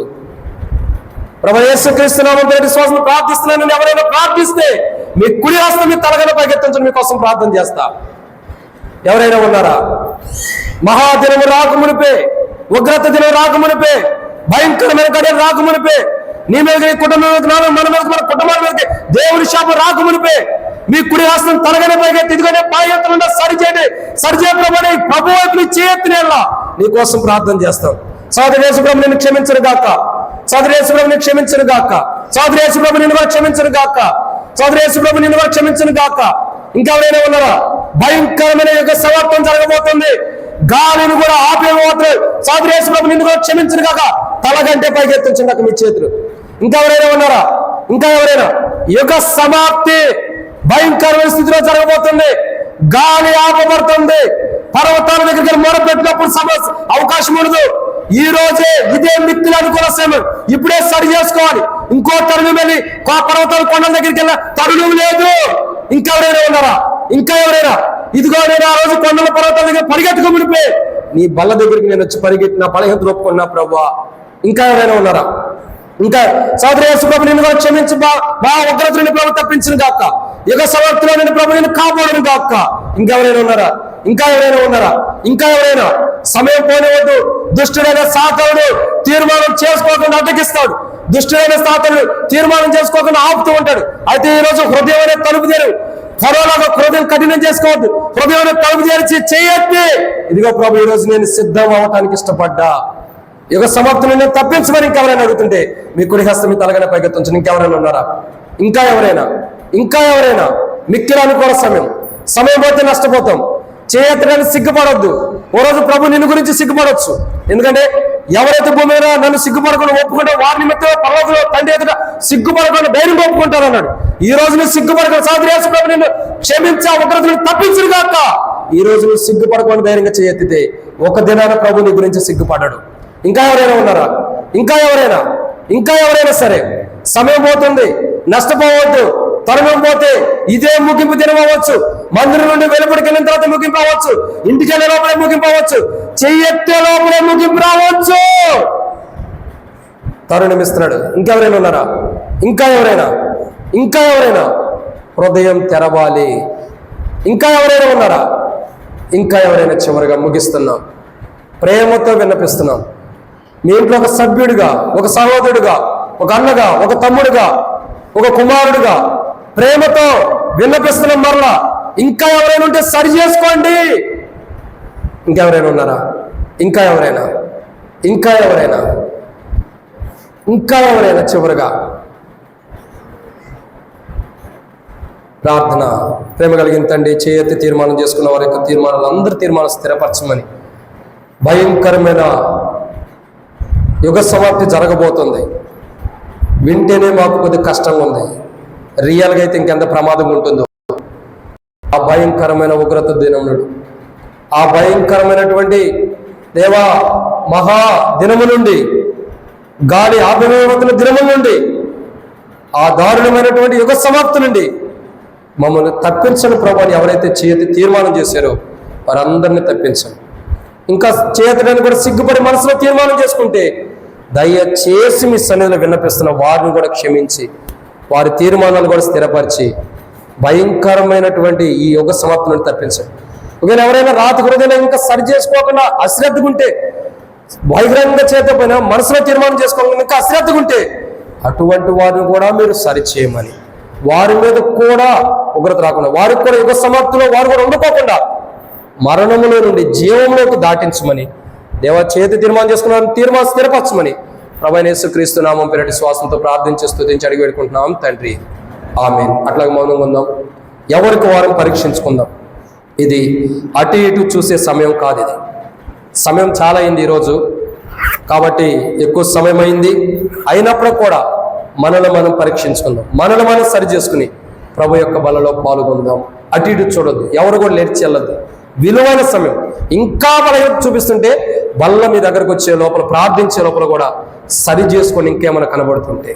ప్రభా. యేసుక్రీస్తు నామములో విశ్వాసం ప్రార్థిస్తున్నాను. ఎవరైనా ప్రార్థిస్తే మీ కుడి హస్తం మీ తలగన పైకెత్తించడం మీకోసం ప్రార్థన చేస్తా. ఎవరైనా ఉన్నారా? మహాదినము రాకమునిపే, ఉగ్రత దినం రాకమునిపే, భయంకరమైన గడియ రాకమునిపే, నీ మీద, నీ కుటుంబం మీద, మన మీద, మన కుటుంబాల మీదకి దేవుని శాపం రాకమునిపే మీ కుడి హస్తం తలగన పైకెత్తి, ఇదిగోనే పాయత్తులుండా సరిచేయండి, సరిచేయబడి ప్రభు వైపు నీ చేయెత్తినేలా నీకోసం ప్రార్థన చేస్తాం. సోదరి యేసు ప్రభు నిన్ను క్షమించను గాక, సోదరి యేసు ప్రభు నిన్ను క్షమించను గాక, సోదరి యేసు ప్రభు నిన్ను కూడా క్షమించను గాక, సోదరి యేసు ప్రభు నిన్ను కూడా క్షమించను గాక. ఇంకా ఎవరైనా ఉన్నారా? భయంకరమైన యొక్క సమాప్తం జరగబోతుంది, గాలిని కూడా ఆపేయబోతుంది. సోదరి యేసు ప్రభు నిన్ను కూడా క్షమించను గాక. తలగంటే పైకి ఎత్తించండి మీ చేతులు. ఇంకా ఎవరైనా ఉన్నారా? ఇంకా ఎవరైనా? యుగ సమాప్తి భయంకరమైన స్థితిలో జరగబోతుంది, గాలి ఆపబడుతుంది, పర్వతాల దగ్గరికి మొరపెట్టినప్పుడు అవకాశం ఉండదు. ఈ రోజే ఇదే మిత్తులు అనుకున్న సమయం, ఇప్పుడే సరి చేసుకోవాలి. ఇంకో తరుణం వెళ్ళి పర్వతాల కొండల దగ్గరికి వెళ్ళిన తరుణం లేదు. ఇంకా ఎవరైనా ఉన్నారా? ఇంకా ఎవరైనా? ఇదిగో నేను ఆ రోజు కొండల పర్వతాల దగ్గర పరిగెట్టుకు మునిపే నీ బల్ల దగ్గరికి నేను వచ్చి పరిగెట్టిన బలహీనతలు ఒప్పుకున్నా ప్రభువా. ఇంకా ఎవరైనా ఉన్నారా? ఇంకా సోదరి యేసు ప్రభు నిన్ను కూడా క్షమించి మా ఉగ్రత నుండి ప్రభు తప్పించిన గాక, యుగ సమాప్తిలో నేను ప్రభు నిన్ను కాపాడను గాక. ఇంకెవరైనా ఉన్నారా? ఇంకా ఎవరైనా ఉన్నారా? ఇంకా ఎవరైనా? సమయం పోనివద్దు. దుష్టుడైన సాతానుడు తీర్మానం చేసుకోకుండా అడ్డగిస్తాడు, దుష్టుడైన సాతానుడు తీర్మానం చేసుకోకుండా ఆపుతూ ఉంటాడు. అయితే ఈ రోజు హృదయం అనే తలుపు తెరు, త్వరలాగా హృదయం కఠినం చేసుకోవద్దు, హృదయం అనే తలుపు తెరిచి చేయొద్దు. ఇదిగో ప్రభు, ఈ రోజు నేను సిద్ధం అవ్వటానికి ఇష్టపడ్డా. యుగ సమాప్తిని నేను తప్పించమని ఇంకెవరైనా అడుగుతుంటే మీ కుడి హస్తం మీ తలగన పైకెత్తించండి. ఇంకెవరైనా ఉన్నారా? ఇంకా ఎవరైనా? ఇంకా ఎవరైనా? మిక్కిలి అనుకోని సమయం పోతే నష్టపోతాం. చేయడానికి సిగ్గుపడొద్దు. ఓ రోజు ప్రభు నిన్ను గురించి సిగ్గుపడవచ్చు. ఎందుకంటే ఎవరైతే భూమి మీద నన్ను సిగ్గుపడకుండా ఒప్పుకుంటే వారి నిమిత్తం పర్వతంలో తండ్రి ఎదుట సిగ్గుపడకుండా ధైర్యం ఒప్పుకుంటారు అన్నాడు. ఈ రోజు నువ్వు సిగ్గుపడకుండా సోదరి యేసు ప్రభు నిన్ను క్షమించా ఉగ్రతను తప్పించును గాక. ఈ రోజు నువ్వు సిగ్గుపడకుండా ధైర్యంగా చేయెత్తితే ఒక దినాన ప్రభు నీ గురించి సిగ్గుపడ్డాడు. ఇంకా ఎవరైనా ఉన్నారా? ఇంకా ఎవరైనా? ఇంకా ఎవరైనా సరే, సమయం పోతుంది, నష్టపోవద్దు, తరుణం పోతే ఇదే ముగింపు దినం అవ్వచ్చు, మందిరం నుండి వెలుపడికి వెళ్ళిన తర్వాత ముగింపు అవ్వచ్చు, ఇంటికి వెళ్ళే లోపలే ముగింపు అవ్వచ్చు, చెయ్యెత్తే లోపలే ముగింపు రావచ్చు. తరుణం ఇస్తున్నాడు. ఇంకెవరైనా ఉన్నారా? ఇంకా ఎవరైనా హృదయం తెరవాలి. ఇంకా ఎవరైనా ఉన్నారా? ఇంకా ఎవరైనా? చివరిగా ముగిస్తున్నాం. ప్రేమతో విన్నపిస్తున్నాం. మీ ఇంట్లో ఒక సభ్యుడిగా, ఒక సహోదరుడిగా, ఒక అన్నగా, ఒక తమ్ముడిగా, ఒక కుమారుడిగా ప్రేమతో విన్నపిస్తున్నాం. మరలా ఇంకా ఎవరైనా ఉంటే సరి చేసుకోండి. ఇంకెవరైనా ఉన్నారా? ఇంకా ఎవరైనా? చివరిగా ప్రార్థన. ప్రేమ కలిగిన తండ్రి, చేయెత్తి తీర్మానం చేసుకున్న వారి యొక్క తీర్మానాలు, అందరి తీర్మానం స్థిరపరచమని. భయంకరమైన యుగ సమాప్తి జరగబోతుంది. వింటేనే మాకు కొద్ది కష్టంగా ఉంది. రియల్గా అయితే ఇంకెంత ప్రమాదంగా ఉంటుందో. ఆ భయంకరమైన ఉగ్రత దినం నుండి, ఆ భయంకరమైనటువంటి దేవా మహా దినము నుండి, గాలి ఆవిర్భవిస్తున్న దినముల నుండి, ఆ దారుణమైనటువంటి యుగ సమాప్తి నుండి మమ్మల్ని తప్పించని ప్రభువుని ఎవరైతే చేయతి తీర్మానం చేశారో వారందరినీ తప్పించండి. ఇంకా చేయడానికి కూడా సిగ్గుపడి మనసులో తీర్మానం చేసుకుంటే దయచేసి మీ సన్నిధిలో విన్నపిస్తున్న వారిని కూడా క్షమించి, వారి తీర్మానాలు కూడా స్థిరపరిచి భయంకరమైనటువంటి ఈ యుగ సమాప్తి నుండి తప్పించండి. ఒకవేళ ఎవరైనా రాతి హృదయం ఇంకా సరి చేసుకోకుండా అశ్రద్ధగుంటే, బహిరంగ చేతపైన మనసులో తీర్మానం చేసుకోకుండా ఇంకా అశ్రద్ధగుంటే అటువంటి వారిని కూడా మీరు సరిచేయమని, వారి మీద కూడా ఉగ్రత రాకుండా, వారికి కూడా యుగ సమాప్తిలో వారు కూడా ఉండిపోకుండా మరణములో నుండి జీవంలోకి దాటించమని దేవా చేతి తీర్మానం చేసుకున్నారని తీర్మానం స్థిరపరచమని ప్రభువైన యేసుక్రీస్తు నామం పేరటి శ్వాసంతో ప్రార్థించి స్తుతించి అడిగి పెట్టుకుంటున్నాం తండ్రి. ఆమేన్. అట్లాగే మౌనంగా ఉందాం. ఎవరికి వారిని పరీక్షించుకుందాం. ఇది అటు ఇటు చూసే సమయం కాదు. ఇది సమయం చాలా అయింది ఈరోజు, కాబట్టి ఎక్కువ సమయం అయింది. అయినప్పుడు కూడా మనల్ని మనం పరీక్షించుకుందాం, మనల్ని మనం సరి చేసుకుని ప్రభు యొక్క బలలో పాల్గొందాం. అటు ఇటు చూడొద్దు, ఎవరు కూడా లేచి వెళ్ళొద్దు. విలువైన సమయం. ఇంకా బలం చూపిస్తుంటే బల్ల మీ దగ్గరకు వచ్చే లోపల, ప్రార్థించే లోపల కూడా సరి చేసుకొని ఇంకేమైనా కనబడుతుంటే